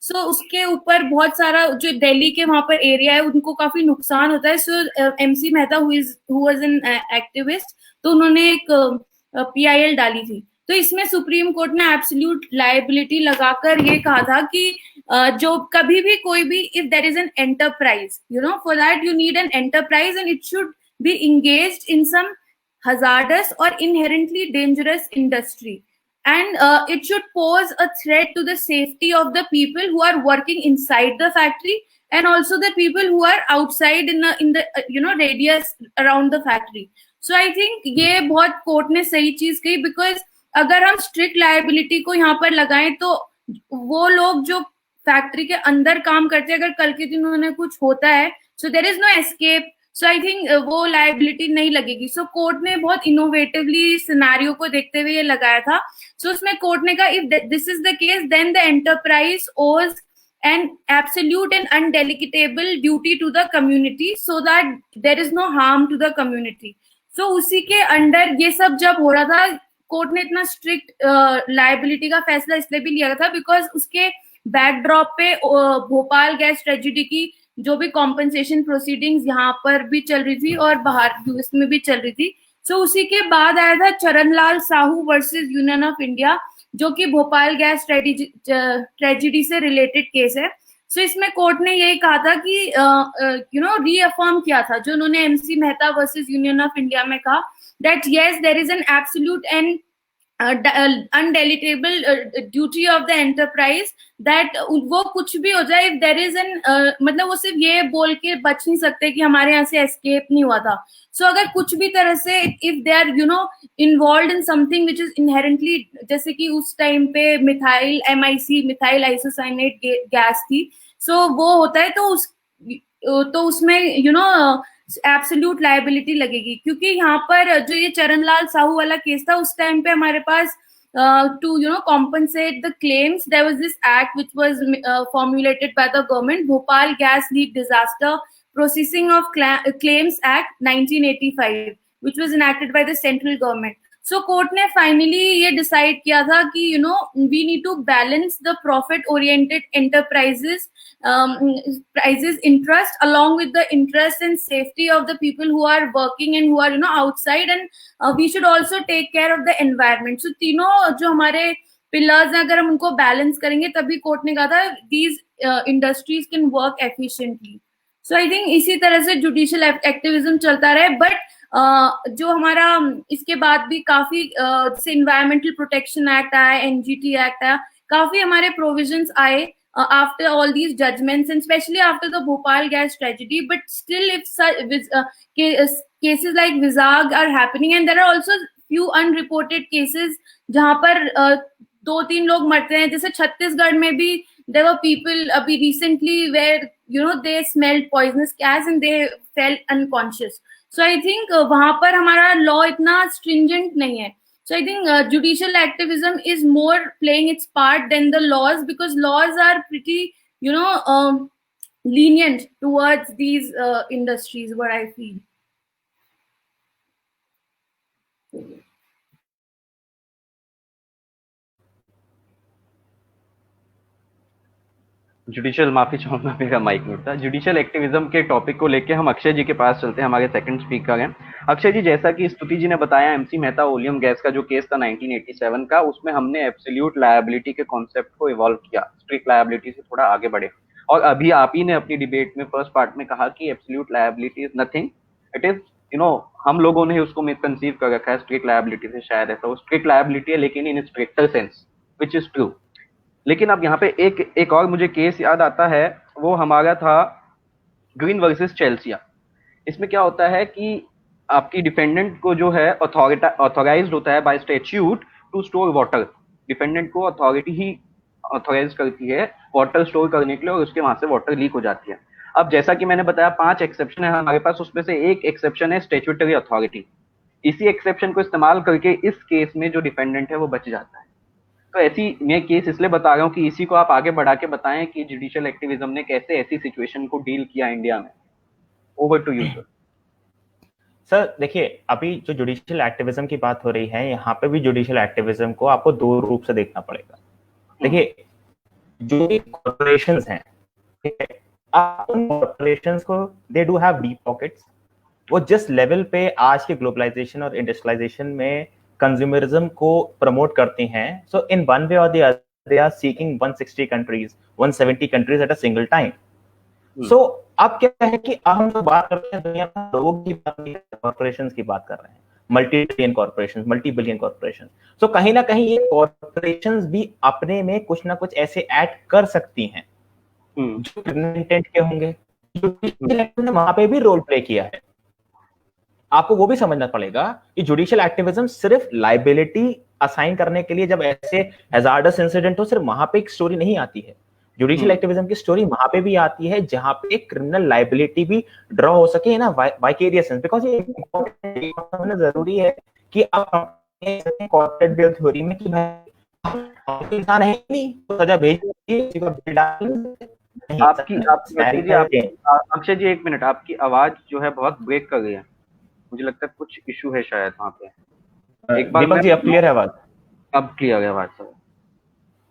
सो उसके ऊपर बहुत सारा जो दिल्ली के वहां पर एरिया है उनको काफी नुकसान होता है. सो MC Mehta who was an activist, तो उन्होंने एक PIL डाली थी. तो इसमें सुप्रीम कोर्ट ने एब्सोल्यूट लायबिलिटी लगाकर ये कहा था कि जो कभी भी कोई भी if there is an enterprise, for that you need an enterprise and it should be engaged in some hazardous or inherently dangerous industry, and it should pose a threat to the safety of the people who are working inside the factory and also the people who are outside in the radius around the factory. So I think ये बहुत कोर्ट ने सही चीज कही, बिकॉज अगर हम स्ट्रिक्ट लायबिलिटी को यहाँ पर लगाएं तो वो लोग जो फैक्ट्री के अंदर काम करते हैं, अगर कल के दिन उन्हें कुछ होता है, so there is no escape. So I think वो लायबिलिटी नहीं लगेगी. सो कोर्ट ने बहुत इनोवेटिवली सिनेरियो को देखते हुए ये लगाया था. सो उसमें कोर्ट ने कहा if this is the case then the enterprise owes an absolute and undelegable duty to the community so that there is no harm to the community. So उसी के अंडर ये सब जब हो रहा था, कोर्ट ने इतना स्ट्रिक्ट लायबिलिटी का फैसला इसलिए भी लिया था बिकॉज उसके बैकड्रॉप पे भोपाल गैस ट्रेजेडी की जो भी कॉम्पनसेशन प्रोसीडिंग्स यहाँ पर भी चल रही थी और बाहर यूएस में भी चल रही थी. सो उसी के बाद आया था Charanlal Sahu versus union of India, जो कि भोपाल गैस ट्रेजेडी से रिलेटेड केस है. सो इसमें कोर्ट ने यही कहा था कि रीअफर्म किया था जो उन्होंने MC Mehta versus union of India में कहा, that yes there is an absolute and undeletable duty of the enterprise that वो कुछ भी हो जाए, if there is an मतलब वो सिर्फ ये बोल के बच नहीं सकते कि हमारे यहाँ से एस्केप नहीं हुआ था. सो अगर कुछ भी तरह से if they are involved in something which is inherently, जैसे कि उस टाइम पे मिथाइल आइसोसाइनेट गैस थी, सो वो होता है तो उसमें एब्सोल्यूट लायबिलिटी लगेगी. क्योंकि यहाँ पर जो ये चरणलाल साहू वाला केस था, उस टाइम पे हमारे पास to compensate the claims, there was this act which was formulated by the government, Bhopal Gas Leak Disaster Processing of Claims Act 1985, which was enacted by the central government. So court ने फाइनली ये डिसाइड किया था कि we need to balance the profit oriented enterprises interest along with the interest and safety of the people who are working and who are outside, and we should also take care of the environment. So तीनों जो हमारे पिलर्स हैं, अगर हम उनको बैलेंस करेंगे तभी कोर्ट ने कहा था these industries can work efficiently. So I think इसी तरह से जुडिशियल एक्टिविज्म चलता रहे. बट जो हमारा इसके बाद भी काफी जैसे इन्वायरमेंटल प्रोटेक्शन एक्ट आया, NGT एक्ट आया, काफी हमारे प्रोविजंस आए after all these judgments and especially after the Bhopal gas tragedy. But still if cases like Vizag are happening, and there are also few unreported cases जहाँ पर 2-3 लोग मरते हैं, जैसे छत्तीसगढ़ में भी there were people अभी recently where they smelled poisonous gas and they fell unconscious. So I think वहां पर हमारा लॉ इतना stringent नहीं है. So I think judicial activism is more playing its part than the laws, because laws are pretty lenient towards these industries, what I feel. Judicial, माफी चाहूंगा मेरा माइक म्यूट था. जुडिशियल एक्टिविज्म के टॉपिक को लेके हम अक्षय जी के पास चलते हैं, हमारे सेकंड स्पीकर हैं. अक्षय जी, जैसा कि स्तुति जी ने बताया, MC मेहता ओलियम गैस का जो केस था 1987 का, उसमें हमने एब्सोल्यूट लायबिलिटी के कॉन्सेप्ट को इवॉल्व किया, स्ट्रिक्ट लायबिलिटी से थोड़ा आगे बढ़े. और अभी आप ही ने अपनी डिबेट में फर्स्ट पार्ट में कहा कि absolute liability is nothing, it is हम लोगों ने उसको मिसकंसीव कर रखा है स्ट्रिक्ट लायबिलिटी से, शायद ऐसा वो स्ट्रिक्ट लायबिलिटी है लेकिन in stricter sense, which is true. लेकिन अब यहाँ पे एक और मुझे केस याद आता है, वो हमारा था ग्रीन वर्सेस चेल्सिया। इसमें क्या होता है कि आपकी डिफेंडेंट को जो है ऑथोराइज्ड होता है by statute to store water. Defendant को अथॉरिटी ही ऑथोराइज करती है वाटर स्टोर करने के लिए, और उसके वहां से वाटर लीक हो जाती है। अब जैसा कि मैंने बताया 5 एक्सेप्शन है हमारे पास, उसमें से एक एक्सेप्शन है स्टैट्यूटरी अथॉरिटी। इसी एक्सेप्शन को इस्तेमाल करके इस केस में जो डिफेंडेंट है वो बच जाता है। तो ऐसी मैं केस इसलिए बता रहा हूँ कि इसी को आप आगे बढ़ा के बताएं कि जुडिशियल एक्टिविज्म ने कैसे ऐसी सिचुएशन को डील किया इंडिया में। Over to you sir. Sir देखिए, अभी जो जुडिशियल एक्टिविज्म की बात हो रही है, यहाँ पे भी जुडिशियल एक्टिविज्म को आपको 2 रूप से देखना पड़ेगा। देखिए, जो भी कॉर्पोरेशंस हैं, ठीक है, आप उन कॉर्पोरेशंस को they do have deep pockets. वो जिस लेवल पे आज के ग्लोबलाइजेशन और इंडस्ट्रियलाइजेशन में कंज्यूमरिज्म को प्रमोट करती हैं, सो इन वन वे और the other they are seeking 160 countries 170 countries at a single time. So अब क्या है कि अब हम जो बात करते हैं दुनिया में लोगों की बात नहीं, कॉर्पोरेशंस की बात कर रहे हैं, multi trillion corporations, multi billion corporations. So कहीं ना कहीं ये कॉर्पोरेशंस भी अपने में कुछ ना कुछ ऐसे ऐड कर सकती हैं जो क्रिमिनल इंटेंट के होंगे, जो वहां पे भी रोल प्ले किया है। आपको वो भी समझना पड़ेगा कि जुडिशियल एक्टिविज्म सिर्फ लाइबिलिटी असाइन करने के लिए, जब ऐसे हैजार्डस इंसिडेंट हो, सिर्फ वहां पे एक स्टोरी नहीं आती है। जुडिशियल एक्टिविज्म की स्टोरी वहां पे भी आती है जहां पे क्रिमिनल लाइबिलिटी भी ड्रॉ हो सके ना, वाइकेरियस सेंस। बिकॉज़ ये इम्पोर्टेंट जरूरी है कि आप कॉर्पोरेट बेल थ्योरी में कि भाई इंसान है नहीं तो सजा भेज दीजिए, अक्षय जी 1 मिनट, आपकी आवाज जो है बहुत ब्रेक कर रही है, मुझे लगता है कुछ इशू है शायद वहां पे। एक बार दीपक जी, अब क्लियर है आवाज? अब क्लियर है आवाज सर।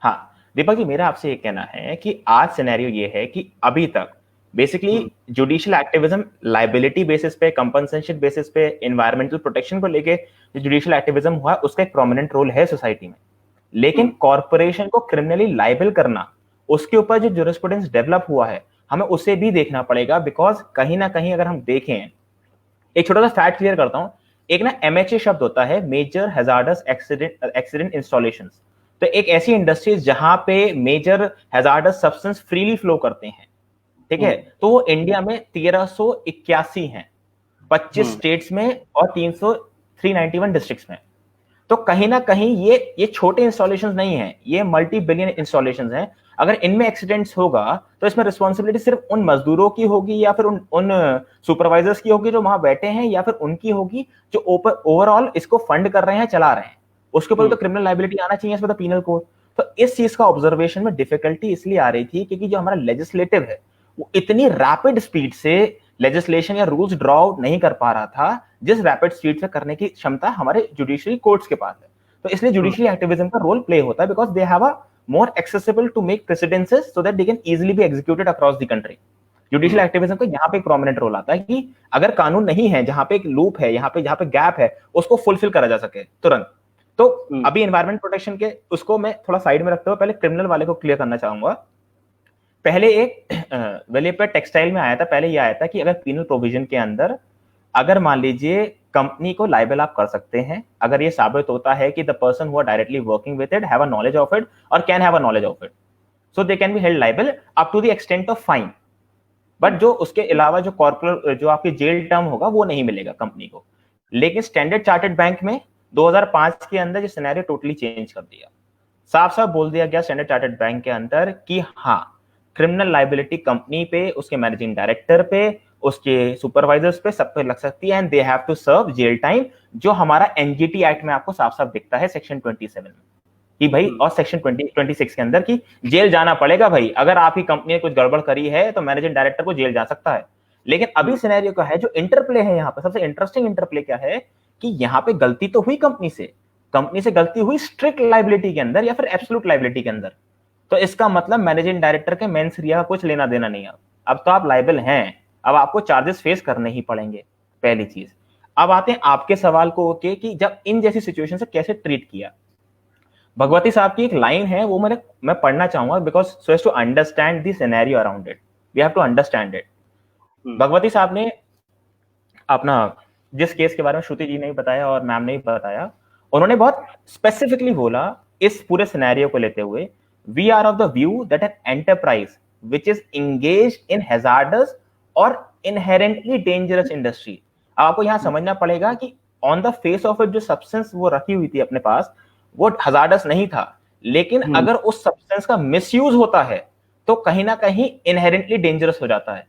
हाँ दीपक जी, मेरा आपसे ये कहना है कि आज सिनेरियो ये है कि अभी तक basically judicial activism liability basis पे, कंपनसेशन बेसिस पे, एनवायरमेंटल प्रोटेक्शन को लेके जो जुडिशियल एक्टिविज्म हुआ उसका एक प्रोमिनेंट रोल है सोसाइटी में। लेकिन कॉर्पोरेशन को क्रिमिनली लाइबल करना, उसके ऊपर जो ज्यूरिस्प्रूडेंस डेवलप हुआ है, हमें उसे भी देखना पड़ेगा। बिकॉज कहीं ना कहीं अगर हम देखें, एक छोटा सा फैक्ट क्लियर करता हूं, एक ना MHA शब्द होता है, मेजर हैजार्डस एक्सीडेंट इंस्टॉलेशंस। तो एक ऐसी इंडस्ट्री जहां पे major hazardous substance freely flow करते हैं, ठीक है, तो वो इंडिया में 1381 हैं, 25 स्टेट्स में और 391 डिस्ट्रिक्ट्स में। तो कहीं ना कहीं ये छोटे इंस्टॉलेशंस नहीं है, ये मल्टी बिलियन इंस्टॉलेशंस हैं। अगर इनमें एक्सीडेंट्स होगा तो इसमें रिस्पॉन्सिबिलिटी सिर्फ उन मजदूरों की होगी या फिर उन सुपरवाइजर्स की होगी जो वहां बैठे हैं, या फिर उनकी होगी जो ओवरऑल इसको फंड कर रहे हैं, चला रहे हैं। उसके ऊपर तो क्रिमिनल लाइबिलिटी आना चाहिए, इसमें तो पीनल कोड। तो इस चीज का ऑब्जर्वेशन में डिफिकल्टी इसलिए आ रही थी क्योंकि जो हमारा लेजिस्लेटिव है वो इतनी रैपिड स्पीड से लेजिस्लेशन या रूल्स ड्रॉ नहीं कर पा रहा था जिस रैपिड स्पीड से करने की क्षमता हमारे जुडिशरी कोर्ट्स के पास है। तो इसलिए जुडिशरी एक्टिविज्म का रोल प्ले होता है, because they have a more accessible to make precedences so that they can easily be executed across the country. Judicial activism का यहाँ पे एक प्रोमिनेंट रोल आता है कि अगर कानून नहीं है, जहां पे एक लूप है, यहाँ पे गैप है, उसको फुलफिल करा जा सके तुरंत। तो अभी एनवायरमेंट प्रोटेक्शन के उसको मैं थोड़ा साइड में रखते हुए पहले क्रिमिनल वाले को क्लियर करना चाहूंगा। पहले एक वेलिपर टेक्सटाइल में आया था, पहले ये आया था कि अगर पीनल प्रोविजन के अंदर अगर मान लीजिए कंपनी को लाइबल आप कर सकते हैं अगर ये साबित होता है कि the person who are directly working with it have a knowledge of it और can have a knowledge of it, so they can be held liable up to the extent of fine. But जो उसके अलावा जो कॉर्पोरेट जो आपकी जेल टर्म होगा वो नहीं मिलेगा कंपनी को। लेकिन स्टैंडर्ड चार्टर्ड बैंक में 2005 के अंदर ये सिनेरियो टोटली चेंज कर दिया, साफ साफ बोल दिया गया स्टैंडर्ड चार्टर्ड बैंक के अंदर कि हाँ, क्रिमिनल लाइबिलिटी कंपनी पे, उसके मैनेजिंग डायरेक्टर पे, उसके सुपरवाइजर्स पे, सब पे लग सकती है, and they have to serve jail time, जो हमारा एनजीटी एक्ट में आपको साफ साफ दिखता है सेक्शन 27 में कि भाई, और सेक्शन 26 के अंदर कि जेल जाना पड़ेगा भाई, अगर आप ही कंपनी ने कुछ गड़बड़ करी है तो मैनेजिंग डायरेक्टर को जेल जा सकता है। लेकिन अभी सिनेरियो का है जो इंटरप्ले है यहाँ पे, सबसे इंटरेस्टिंग इंटरप्ले क्या है कि यहाँ पे गलती तो हुई कंपनी से गलती हुई स्ट्रिक्ट लाइबिलिटी के अंदर या फिर एब्सोल्यूट लाइबिलिटी के अंदर। तो इसका मतलब मैनेजिंग डायरेक्टर के मेंस रिया का कुछ लेना देना नहीं है। अब तो आप लाइबल हैं, अब आपको चार्जेस फेस करने ही पड़ेंगे, पहली चीज। अब आते हैं आपके सवाल को कि जब इन जैसी सिचुएशन से कैसे ट्रीट किया। भगवती साहब की एक लाइन है, वो मैं पढ़ना चाहूंगा, because so as to understand the scenario around it, we have to understand it. Bhagwati साहब ने अपना जिस केस के बारे में श्रुति जी ने भी बताया और मैम ने भी बताया, उन्होंने बहुत स्पेसिफिकली बोला इस पूरे सिनेरियो को लेते हुए, we are of the view that an enterprise which is engaged in hazardous और इनहेरेंटली डेंजरस इंडस्ट्री। आपको यहाँ समझना पड़ेगा कि on the face of it जो सब्सटेंस वो रखी हुई थी अपने पास वो हैजार्डस नहीं था, लेकिन अगर उस सब्सटेंस का मिसयूज होता है तो कहीं ना कहीं इनहेरेंटली डेंजरस हो जाता है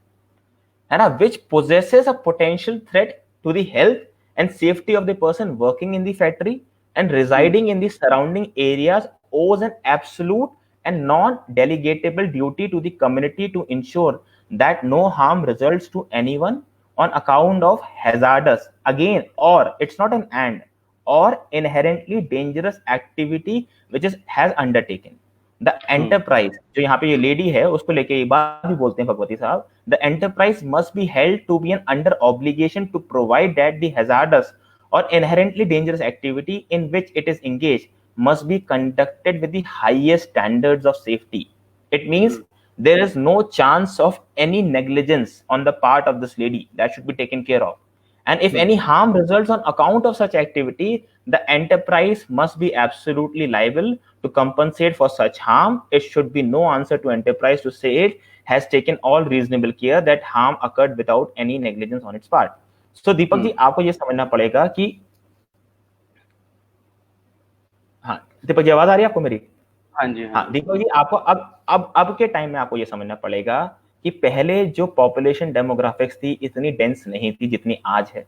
ना, which possesses a potential threat to the health and safety of the person working in the factory and residing in the surrounding areas, owes an absolute and non-delegatable duty to the community to ensure that no harm results to anyone on account of hazardous, again, or it's not an and, or inherently dangerous activity which has undertaken. The enterprise, जो यहाँ पे ये लेडी है उसको लेके ये बात भी बोलते हैं भगवती साहब, the enterprise must be held to be an under obligation to provide that the hazardous or inherently dangerous activity in which it is engaged must be conducted with the highest standards of safety. It means there is no chance of any negligence on the part of this lady. That should be taken care of. And if any harm results on account of such activity, the enterprise must be absolutely liable to compensate for such harm. It should be no answer to enterprise to say it has taken all reasonable care that harm occurred without any negligence on its part. So Deepak ji आपको ये समझना पड़ेगा कि हाँ दीपक जी आवाज आ रही है आपको मेरी? हाँ जी हाँ दीपक जी आपको अब के टाइम में आपको ये समझना पड़ेगा कि पहले जो पॉपुलेशन डेमोग्राफिक्स थी इतनी डेंस नहीं थी जितनी आज है,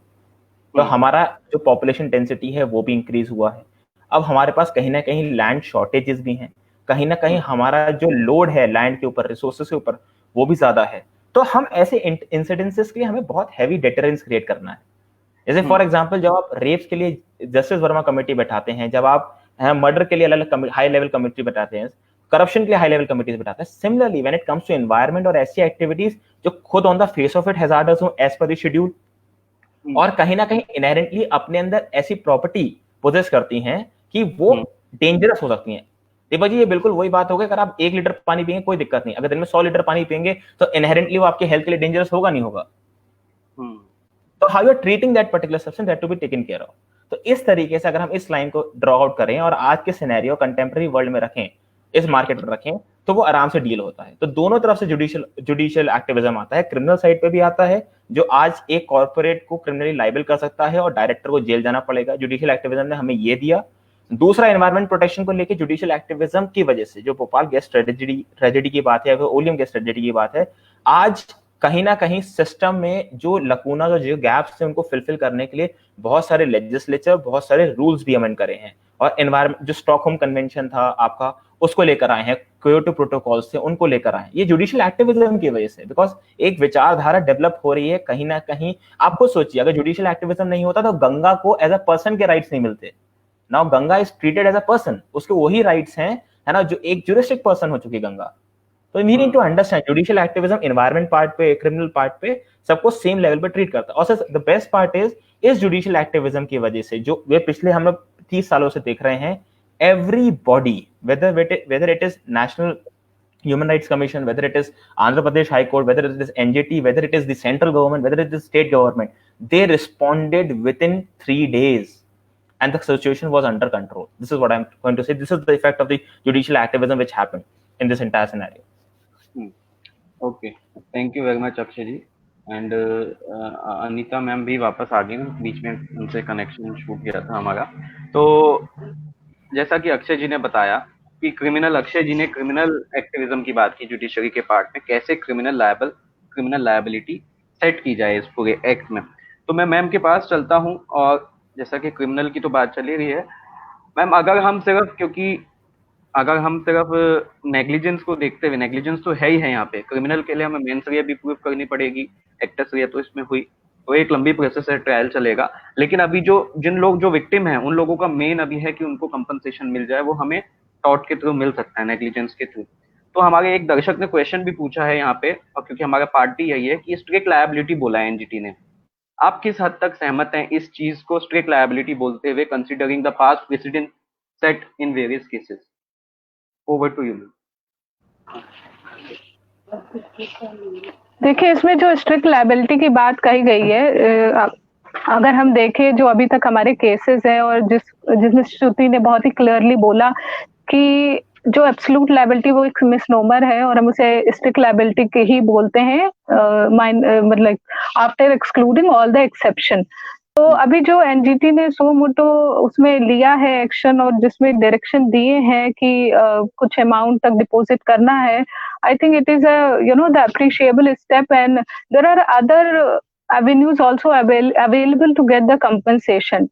तो हमारा जो पॉपुलेशन डेंसिटी है वो भी इंक्रीज हुआ है। अब हमारे पास कहीं ना कहीं लैंड शॉर्टेजेस भी हैं, कहीं ना कहीं हमारा जो लोड है लैंड के ऊपर, रिसोर्सेस के ऊपर, वो भी ज्यादा है। तो हम ऐसे इंसिडेंसेस के लिए हमें बहुत हैवी डेटरेंस क्रिएट करना है। जैसे फॉर एग्जांपल जब आप रेप्स के लिए जस्टिस वर्मा कमेटी बैठाते हैं, जब आप मर्डर के लिए अलग हाई लेवल कमेटी बैठाते हैं, करप्शन के लिए हाई लेवल कमिटीज बैठाते हैं, similarly when it comes to environment और ऐसी एक्टिविटीज जो खुद on the face of it hazardous हो एज पर द शेड्यूल और कहीं ना कहीं इनहेरेंटली अपने अंदर ऐसी प्रॉपर्टी पोजेस करती हैं कि वो डेंजरस हो सकती हैं। दीपक जी ये बिल्कुल वही बात होगी, अगर आप 1 लीटर पानी पिएंगे कोई दिक्कत नहीं, अगर दिन में 100 लीटर पानी पिएंगे तो इनहेरेंटली वो आपके हेल्थ के लिए डेंजरस होगा नहीं होगा। तो how you are treating that particular substance that to be taken care of. तो इस तरीके से अगर हम इस लाइन को ड्रॉ आउट करें और आज के सिनेरियो कंटेम्प्रेरी वर्ल्ड में रखें, इस मार्केट में रखें, तो वो आराम से डील होता है। तो दोनों तरफ से जुडिशियल एक्टिविज्म आता है, क्रिमिनल साइड पे भी आता है, जो आज एक कॉर्पोरेट को क्रिमिनली लाइबल कर सकता है और डायरेक्टर को जेल जाना पड़ेगा। जुडिशियल एक्टिविज्म ने हमें ये दिया। दूसरा एनवायरमेंट प्रोटेक्शन को लेके जुडिशियल एक्टिविज्म की वजह से जो भोपाल गैस ट्रेजेडी की बात है, ओलियम गैस ट्रेजेडी की बात है, आज कहीं ना कहीं सिस्टम में जो लकूना जो गैप्स थे उनको फिलफिल करने के लिए बहुत सारे लेजिस्लेचर, बहुत सारे रूल्स भी अमेंड करे हैं और एनवायरमेंट जो स्टॉकहोम कन्वेंशन था आपका उसको लेकर आए हैं, क्योटो प्रोटोकॉल्स थे उनको लेकर आए हैं। ये जुडिशियल एक्टिविज्म की वजह से, बिकॉज एक विचारधारा डेवलप हो रही है कहीं ना कहीं। आप खुद सोचिए अगर जुडिशियल एक्टिविज्म नहीं होता तो गंगा को एज अ पर्सन के राइट्स नहीं मिलते। Now Ganga is treated as a person, उसके वही राइट्स हैं, है ना, जो एक ज्यूरिस्टिक पर्सन हो चुकी गंगा। तो we need to understand judicial activism environment part पे, क्रिमिनल पार्ट पे सबको सेम लेवल पे ट्रीट करता है। और sir the best part is इस जुडिशियल एक्टिविज्म की वजह से जो वे पिछले हम लोग 30 सालों से देख रहे हैं, everybody, whether it is National Human Rights Commission, whether it is Andhra Pradesh High Court, whether it is NJT, whether it is the central government, whether it is state government, they responded within 3 days and the situation was under control. This is what I'm going to say. This is the effect of the judicial activism which happened in this entire scenario. Okay, thank you very much Akshay ji. And Anita ma'am भी वापस आ गई, बीच में उनसे कनेक्शन छूट गया था हमारा। तो जैसा कि अक्षय जी ने बताया कि अक्षय जी ने क्रिमिनल एक्टिविज्म की बात की जुडिशरी के पार्ट में, कैसे क्रिमिनल लायबिलिटी सेट की जाए इस पूरे एक्ट में। तो मैं मैम के पास चलता हूं और जैसा कि क्रिमिनल की तो बात चली रही है मैम, अगर हम सिर्फ नेग्लिजेंस को देखते हुए, नेग्लिजेंस तो है ही है यहाँ पे, क्रिमिनल के लिए हमें मेंस रिया भी प्रूव करनी पड़ेगी, एक्टस रिया तो इसमें हुई, तो एक लंबी प्रोसेस है, ट्रायल चलेगा। लेकिन अभी जिन लोग जो विक्टिम हैं उन लोगों का मेन अभी है कि उनको कंपनसेशन मिल जाए, वो हमें टॉर्ट के थ्रू मिल सकता है, नेग्लिजेंस के थ्रू। तो हमारे एक दर्शक ने क्वेश्चन भी पूछा है यहाँ पे, और क्योंकि हमारा पार्टी यही है कि स्ट्रिक्ट लायबिलिटी बोला है एनजीटी ने, आप किस हद तक सहमत हैं इस चीज को स्ट्रिक्ट लायबिलिटी बोलते हुए, considering the past precedent set in various cases? Over to you. देखिए इसमें जो स्ट्रिक्ट लायबिलिटी की बात कही गई है, अगर हम देखें जो अभी तक हमारे केसेस हैं और जिसमें श्रुति ने बहुत ही क्लियरली बोला कि जो एब्सोल्यूट लायबिलिटी वो एक मिसनोमर है और हम उसे स्ट्रिक्ट लायबिलिटी के ही बोलते हैं, मतलब after excluding all the exception. तो अभी जो एनजीटी ने सो मोटो उसमें लिया है एक्शन और जिसमें डायरेक्शन दिए हैं कि कुछ अमाउंट तक डिपॉजिट करना है, I think it is the appreciable step and there are other avenues also available to get the compensation.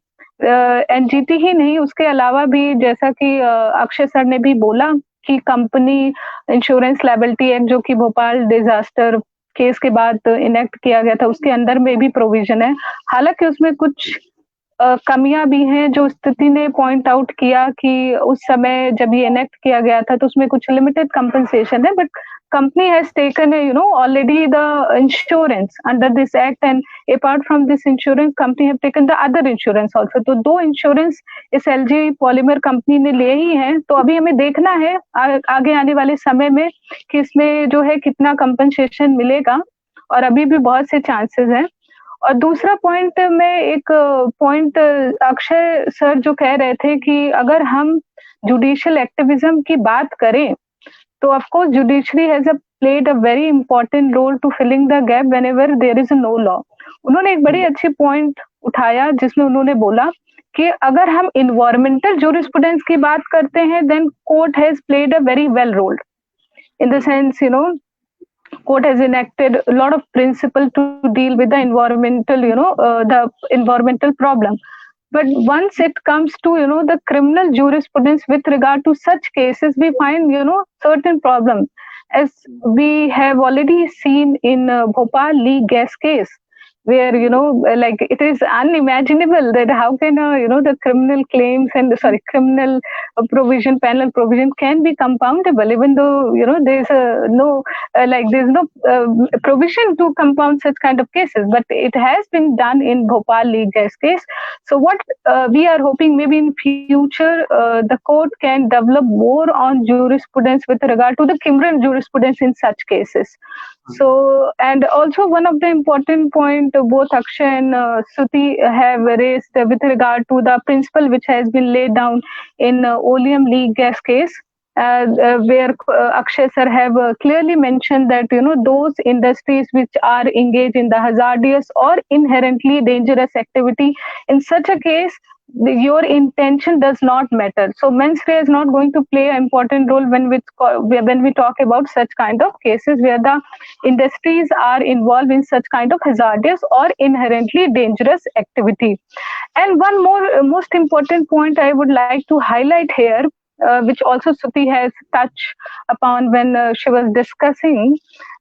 NGT ही नहीं, उसके अलावा भी जैसा कि अक्षय सर ने भी बोला कि कंपनी इंश्योरेंस लायबिलिटी एक्ट जो कि भोपाल डिजास्टर केस के बाद इनेक्ट किया गया था, उसके अंदर में भी प्रोविजन है। हालांकि उसमें कुछ कमियां भी हैं जो स्थिति ने पॉइंट आउट किया कि उस समय जब ये इनेक्ट किया गया था तो उसमें कुछ लिमिटेड कंपनसेशन है, but company has taken already the insurance under this act, and apart from this insurance company have taken the other insurance also. तो दो इंश्योरेंस इस एलजी पॉलीमर कंपनी ने लिए ही हैं। तो अभी हमें देखना है आगे आने वाले समय में कि इसमें जो है कितना कंपनसेशन मिलेगा, और अभी भी बहुत से चांसेस हैं। और दूसरा पॉइंट में एक पॉइंट अक्षय सर जो कह रहे थे कि अगर हम जुडिशियल एक्टिविज्म की बात करें तो of course judiciary has played a very important role to filling the gap whenever there is a no law. उन्होंने एक बड़ी अच्छी पॉइंट उठाया जिसमें उन्होंने बोला कि अगर हम इन्वायरमेंटल जूरिस्प्रूडेंस की बात करते हैं then court has played a very well role in the sense court has enacted a lot of principle to deal with the environmental the environmental problem. But once it comes to the criminal jurisprudence with regard to such cases, we find certain problems, as we have already seen in Bhopal Lee gas case, where like it is unimaginable that how can the criminal claims and criminal provision, penal provision can be compoundable, even though there's no there's no provision to compound such kind of cases, but it has been done in Bhopal Lee gas case. So what we are hoping maybe in future the court can develop more on jurisprudence with regard to the criminal jurisprudence in such cases. So, and also one of the important point both Akshay and Suti have raised with regard to the principle which has been laid down in Oleum League gas case, where Akshay sir have clearly mentioned that those industries which are engaged in the hazardous or inherently dangerous activity, in such a case your intention does not matter. So mens rea is not going to play an important role when we talk about such kind of cases where the industries are involved in such kind of hazardous or inherently dangerous activity. And one more most important point I would like to highlight here, which also Suti has touched upon when she was discussing,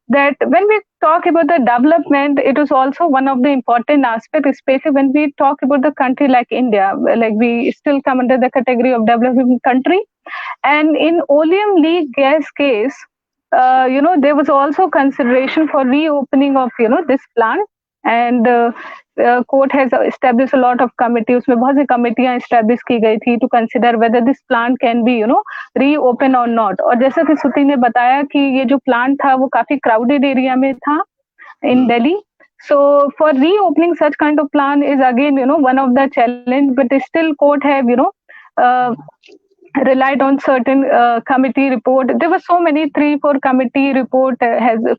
that when we talk about the development, it is also one of the important aspects, especially when we talk about the country like India, like we still come under the category of developing country. And in Oleum League gas case, there was also consideration for reopening of this plant, and court has established a lot of committee. उसमें बहुत सी कमेटियां establish की गई थी to consider whether this plant can be reopen or not. और जैसा कि सुति ने बताया कि ये जो plant था वो काफी crowded area में था in Delhi. So for reopening such kind of plant is again one of the challenge, but still court have relied on certain committee report. There were so many 3-4 committee report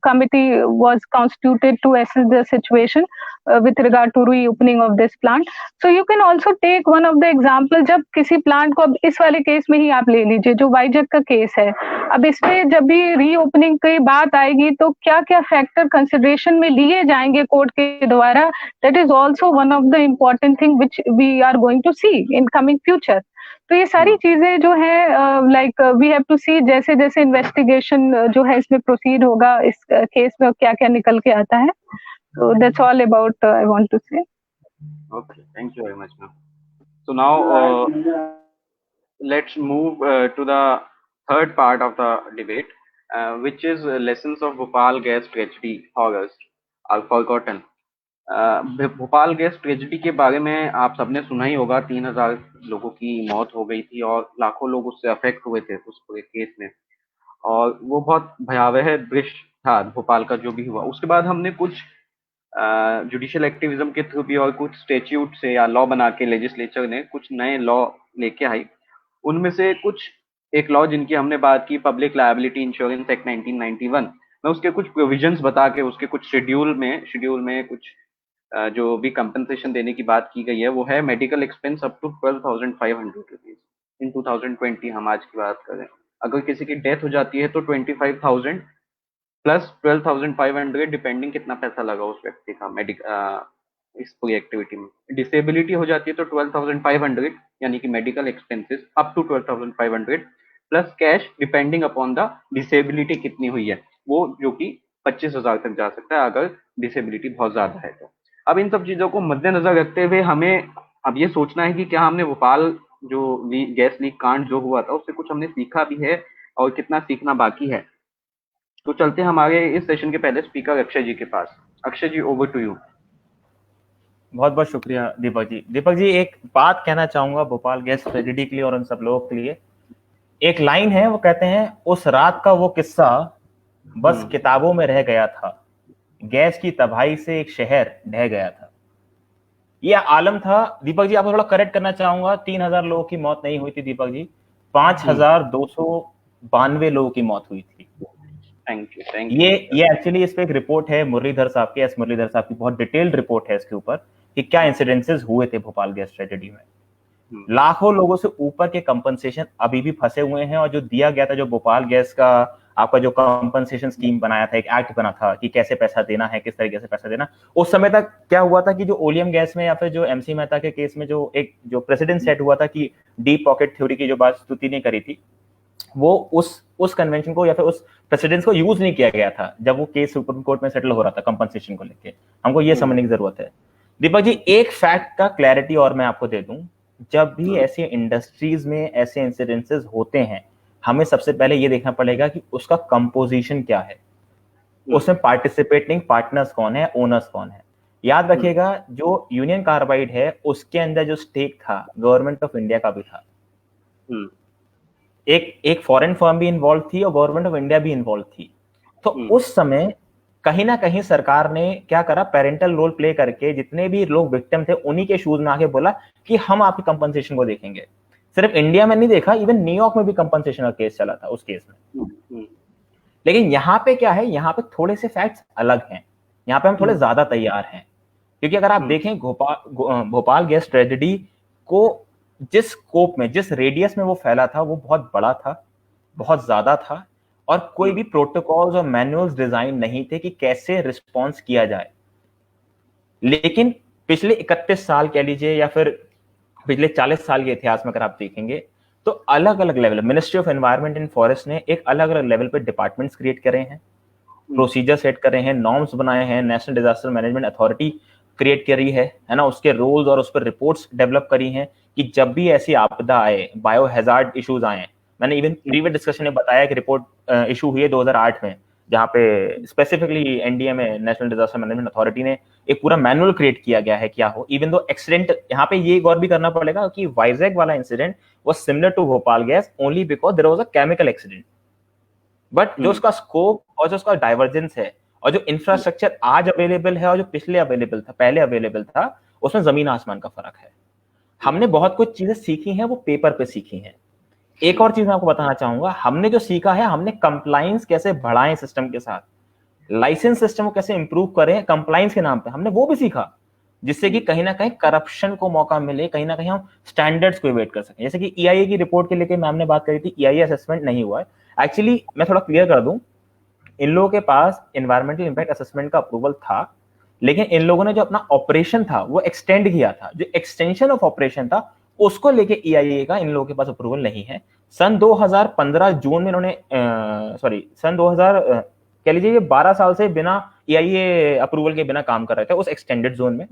committee was constituted to assess the situation with regard to reopening of this plant. So you can also take one of the example, जब किसी plant को, अब इस वाले केस में ही आप ले लीजिए जो वाइजक का केस है, अब इसमें जब भी रीओपनिंग की बात आएगी तो क्या क्या फैक्टर कंसिडरेशन में लिए जाएंगे कोर्ट के द्वारा, that is also one of the important thing which we are going to see in coming future. तो ये सारी चीजें जो है लाइक वी हैव टू सी जैसे जैसे इन्वेस्टिगेशन जो है इसमें प्रोसीड होगा इस केस में क्या क्या निकल के आता है. So that's all about I want to say. Okay, thank you very much, ma'am. So now let's move to the third part of the debate, which is lessons of Bhopal gas tragedy horrors are forgotten. Bhopal gas tragedy के बारे में आप सबने सुना ही होगा, 3000 लोगों की मौत हो गई थी और लाखों लोग उससे अफेक्ट हुए थे उस पूरे केस में, और वो बहुत भयावह दृश्य था भोपाल का जो भी हुआ. उसके बाद हमने कुछ जुडिशियल एक्टिविज्म के थ्रू भी और कुछ स्टेच्यूट से या लॉ बना के लेजिस्लेचर ने कुछ नए लॉ लेके आई। उनमें से कुछ एक लॉ जिनकी हमने बात की, पब्लिक लायबिलिटी इंश्योरेंस एक्ट 1991 में उसके कुछ प्रोविजंस बता के उसके कुछ शेड्यूल में कुछ जो भी कंपनसेशन देने की बात की गई है वो है medical expense up to 12,500 rupees in 2020। हम आज की बात करें, अगर किसी की डेथ हो जाती है तो 25,000 प्लस 12,500 डिपेंडिंग कितना पैसा लगा उस व्यक्ति का इस पूरी एक्टिविटी में। डिसेबिलिटी हो जाती है तो 12,500 यानी कि medical expenses up to 12,500 plus cash depending upon the disability कितनी हुई है, वो जो कि 25,000 तक जा सकता है अगर डिसेबिलिटी बहुत ज्यादा है तो। अब इन सब चीजों को मद्देनजर रखते हुए हमें अब ये सोचना है कि क्या हमने भोपाल जो गैस लीक कांड जो हुआ था उससे कुछ हमने सीखा भी है और कितना सीखना बाकी है। तो चलते हैं हमारे इस सेशन के पहले स्पीकर अक्षय जी के पास। अक्षय जी, ओवर टू यू। बहुत बहुत शुक्रिया दीपक जी। दीपक जी, एक बात कहना चाहूंगा भोपाल गैस ट्रेजेडी के लिए और उन सब लोगों के लिए। एक लाइन है, वो कहते हैं, उस रात का वो किस्सा बस किताबों में रह गया था, गैस की तबाही से एक शहर ढह गया था। ये आलम था। दीपक जी, आपको थोड़ा करेक्ट करना चाहूंगा, 3,000 लोगों की मौत नहीं हुई थी दीपक जी, 5,292 लोगों की मौत हुई थी। Thank you. ये एक्चुअली इस पे एक रिपोर्ट है मुरलीधर साहब की, एस मुरलीधर साहब की, बहुत डिटेल्ड रिपोर्ट है इसके ऊपर कि क्या इंसिडेंसेस हुए थे भोपाल गैस ट्रेजेडी में। लाखों लोगों से ऊपर के कंपनसेशन अभी भी फंसे हुए हैं। और जो दिया गया था, जो भोपाल गैस का आपका जो कंपनसेशन स्कीम बनाया था, एक एक्ट बना था कि कैसे पैसा देना है, किस तरीके से पैसा देना, उस समय तक क्या हुआ था कि जो ओलियम गैस में या फिर जो एमसी मेहता के केस में जो एक जो प्रेसिडेंट सेट हुआ था कि डीप पॉकेट थ्योरी की जो बात स्तुति ने करी थी, वो उस कन्वेंशन को या फिर उस प्रेसिडेंस को यूज नहीं किया गया था जब वो केस सुप्रीम कोर्ट में सेटल हो रहा था कंपनसेशन को लेके। हमको ये समझने की जरूरत है। दीपक जी, एक फैक्ट का क्लैरिटी और मैं आपको दे दूं, जब भी ऐसे इंडस्ट्रीज में ऐसे इंसिडेंसेस होते हैं, हमें सबसे पहले ये देखना पड़ेगा कि उसका कंपोजिशन क्या है, उसमें पार्टिसिपेटिंग पार्टनर्स कौन है, ओनर्स कौन है। याद रखिएगा, जो यूनियन कार्बाइड है उसके अंदर जो स्टेक था गवर्नमेंट ऑफ इंडिया का भी था। एक फॉरेन फर्म भी इन्वॉल्व थी और गवर्नमेंट ऑफ इंडिया भी इन्वॉल्व थी। तो उस समय कहीं ना कहीं सरकार ने क्या करा, पेरेंटल रोल प्ले करके जितने भी लोग विक्टिम थे उन्हीं के शूज में आके बोला कि हम आपकी कंपनसेशन को देखेंगे। सिर्फ इंडिया में नहीं देखा, इवन न्यूयॉर्क में भी कंपनसेशन का केस चला था उस केस में। लेकिन यहाँ पे क्या है, यहाँ पे थोड़े से फैक्ट्स अलग हैं, यहाँ पे हम थोड़े ज्यादा तैयार हैं। क्योंकि अगर आप देखें भोपाल गैस ट्रेजेडी को जिस स्कोप में, जिस रेडियस में वो फैला था, वो बहुत बड़ा था, बहुत ज्यादा था, और कोई भी प्रोटोकॉल्स और मैनुअल्स डिजाइन नहीं थे कि कैसे रिस्पॉन्स किया जाए। लेकिन पिछले 31 साल कह लीजिए या फिर पिछले 40 साल के इतिहास में अगर आप देखेंगे तो अलग अलग level, ministry of environment and forest ने एक अलग अलग लेवल पे डिपार्टमेंट्स क्रिएट करे हैं, प्रोसीजर सेट करे हैं, नॉर्म्स बनाए हैं, national disaster management authority create करी है ना, उसके रूल्स और उस पर रिपोर्ट्स डेवलप करी हैं कि जब भी ऐसी आपदा आए, बायो हैजार्ड इश्यूज आए। मैंने इवन प्रीवियस डिस्कशन में बताया कि रिपोर्ट इशू हुई है 2008 में, जहाँ पे स्पेसिफिकली एनडीए में, नेशनल डिजास्टर मैनेजमेंट अथॉरिटी ने एक पूरा मैनुअल क्रिएट किया गया है क्या हो। इवन दो एक्सीडेंट, यहाँ पे ये गौर भी करना पड़ेगा कि वाइजैक वाला incident was similar to Bhopal gas only because there was a chemical accident, but जो उसका स्कोप और जो उसका डाइवर्जेंस है और जो इंफ्रास्ट्रक्चर आज अवेलेबल है और जो पहले अवेलेबल था, उसमें जमीन आसमान का फर्क है। हमने बहुत कुछ चीजें सीखी हैं, वो पेपर पे सीखी हैं। एक और चीज मैं आपको बताना चाहूंगा, हमने जो सीखा है, हमने कंप्लायंस कैसे बढ़ाएं सिस्टम के साथ, लाइसेंस सिस्टम को कैसे इंप्रूव करें कंप्लायंस के नाम पे, हमने वो भी सीखा, जिससे कि कहीं ना कहीं करप्शन को मौका मिले, कहीं ना कहीं हम स्टैंडर्ड्स को इवेट कर सकें। जैसे कि EIA की रिपोर्ट के लेके मैम ने बात करी थी, EIA असेसमेंट नहीं हुआ है। एक्चुअली मैं थोड़ा क्लियर कर दूं, इन लोगों के पास एनवायरमेंटल इंपैक्ट असेसमेंट का अप्रूवल था, लेकिन इन लोगों ने जो अपना ऑपरेशन था वो एक्सटेंड किया था, जो एक्सटेंशन ऑफ ऑपरेशन था उसको लेके EIA का इन लोगों के पास अप्रूवल नहीं है। सन 2015 जून में इन्होंने सन 2000 कह लीजिए 12 साल से बिना EIA अप्रूवल के बिना काम कर रहे थे उस एक्सटेंडेड जोन में,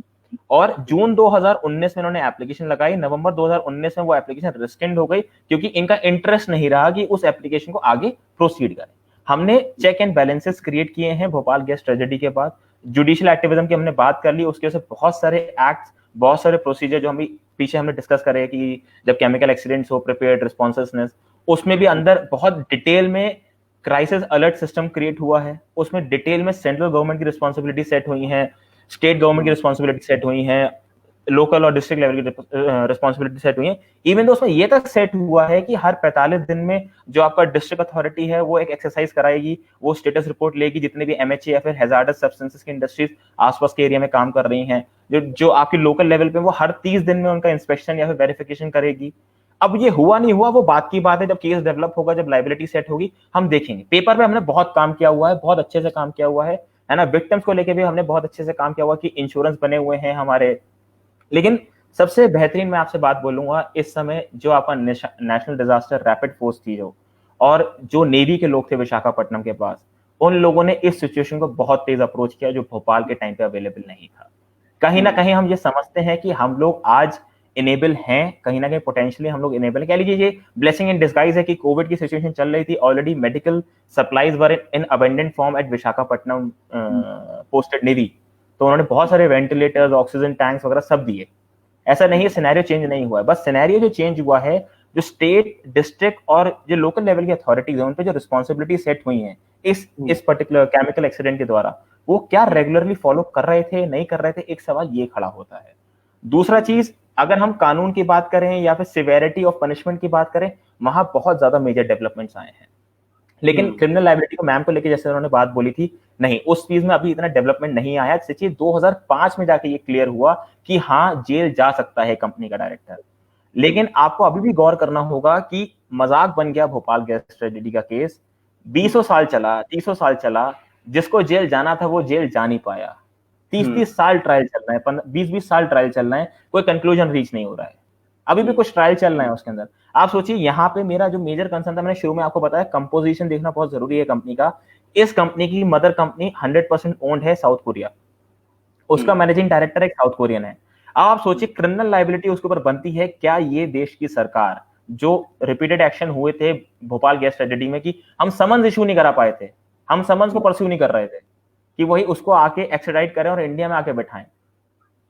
और जून 2019 में इन्होंने एप्लीकेशन लगाई। नवंबर 2019 में वो एप्लीकेशन रिस्टेंड हो गई क्योंकि इनका इंटरेस्ट नहीं रहा कि उस एप्लीकेशन को आगे प्रोसीड करें। हमने चेक एंड बैलेंसेस क्रिएट किए हैं भोपाल गैस ट्रेजेडी के बाद। जुडिशियल एक्टिविज्म की हमने बात कर ली, उसके वजह से बहुत सारे एक्ट्स, बहुत सारे प्रोसीजर जो हम पीछे हमने डिस्कस करे कि जब केमिकल एक्सीडेंट्स हो, प्रिपेयर्ड रिस्पॉन्सिवनेस, उसमें भी अंदर बहुत डिटेल में क्राइसिस अलर्ट सिस्टम क्रिएट हुआ है, उसमें डिटेल में सेंट्रल गवर्नमेंट की रिस्पॉन्सिबिलिटी सेट हुई है, स्टेट गवर्नमेंट की रिस्पॉन्सिबिलिटी सेट हुई है, लोकल और डिस्ट्रिक्ट लेवल की रिस्पॉन्सिबिलिटी सेट हुई है। इवन तो उसमें ये तक सेट हुआ है कि हर 45 दिन में जो आपका डिस्ट्रिक्ट अथॉरिटी है वो एक एक्सरसाइज कराएगी, वो स्टेटस रिपोर्ट लेगी, जितने भी एमएचए या फिर हैजार्डस सब्सटेंसेस की इंडस्ट्रीज आसपास के एरिया में काम कर रही हैं, जो आपकी लोकल लेवल पे, वो हर 30 दिन में उनका इंस्पेक्शन या फिर वेरिफिकेशन करेगी। अब ये हुआ नहीं हुआ वो बात की बात है, जब केस डेवलप होगा, जब लाइबिलिटी सेट होगी, हम देखेंगे। पेपर पे हमने बहुत काम किया हुआ है, बहुत अच्छे से काम किया हुआ है ना। विक्टिम्स को लेके भी हमने बहुत अच्छे से काम किया हुआ कि इंश्योरेंस बने हुए हैं हमारे। लेकिन सबसे बेहतरीन मैं आपसे बात बोलूंगा, इस समय जो आपका नेशनल डिजास्टर रैपिड फोर्स थी जो, और जो नेवी के लोग थे विशाखापट्टनम के पास, उन लोगों ने इस सिचुएशन को बहुत तेज अप्रोच किया जो भोपाल के टाइम पे अवेलेबल नहीं था। कहीं ना कहीं हम ये समझते हैं कि हम लोग आज इनेबल हैं, कहीं ना कहीं पोटेंशियली हम लोग इनेबल, कह लीजिए ये ब्लेसिंग इन डिस्गाइज है कि कोविड की सिचुएशन चल रही थी, already medical supplies were in abundant form at Visakhapatnam posted navy, तो उन्होंने बहुत सारे वेंटिलेटर्स, ऑक्सीजन टैंक्स वगैरह सब दिए। ऐसा नहीं है सिनेरियो चेंज नहीं हुआ है, बस सिनेरियो जो चेंज हुआ है, जो स्टेट, डिस्ट्रिक्ट और जो लोकल लेवल की अथॉरिटीज है उन पे जो रिस्पॉन्सिबिलिटी सेट हुई है इस पर्टिकुलर केमिकल एक्सीडेंट के द्वारा, वो क्या रेगुलरली फॉलो कर रहे थे, नहीं कर रहे थे, एक सवाल ये खड़ा होता है। दूसरा चीज, अगर हम कानून की बात करें या फिर सिवेरिटी ऑफ पनिशमेंट की बात करें, वहां बहुत ज्यादा मेजर डेवलपमेंट्स आए हैं। लेकिन क्रिमिनल लायबिलिटी को मैम को लेके जैसे उन्होंने बात बोली थी, नहीं, उस चीज में अभी इतना डेवलपमेंट नहीं आया। सच्ची 2005 में जाके ये क्लियर हुआ कि हाँ, जेल जा सकता है कंपनी का डायरेक्टर। लेकिन आपको अभी भी गौर करना होगा कि मजाक बन गया भोपाल गैस ट्रेजेडी का केस, 20 साल चला, 30 साल चला, जिसको जेल जाना था वो जेल जा नहीं पाया। 30 साल ट्रायल चल रहे हैं, 20 साल ट्रायल चल रहे हैं, कोई कंक्लूजन रीच नहीं हो रहा है, अभी भी कुछ ट्रायल चल रहे हैं उसके अंदर। आप सोचिए, यहाँ पे मेरा जो मेजर कंसर्न था, मैंने शुरू में आपको बताया, कंपोजिशन देखना बहुत जरूरी है कंपनी का। इस कंपनी की मदर कंपनी 100% ओन्ड है साउथ कोरिया, उसका मैनेजिंग डायरेक्टर एक साउथ कोरियन है। अब आप सोचिए क्रिमिनल लायबिलिटी उसके ऊपर बनती है, क्या ये देश की सरकार, जो रिपीटेड एक्शन हुए थे भोपाल गैस ट्रेजेडी में कि हम समन्स इशू नहीं करा पाए थे, हम समन्स को परस्यू नहीं कर रहे थे कि वही उसको आके एक्सट्राडाइट करें और इंडिया में आके बैठाएं,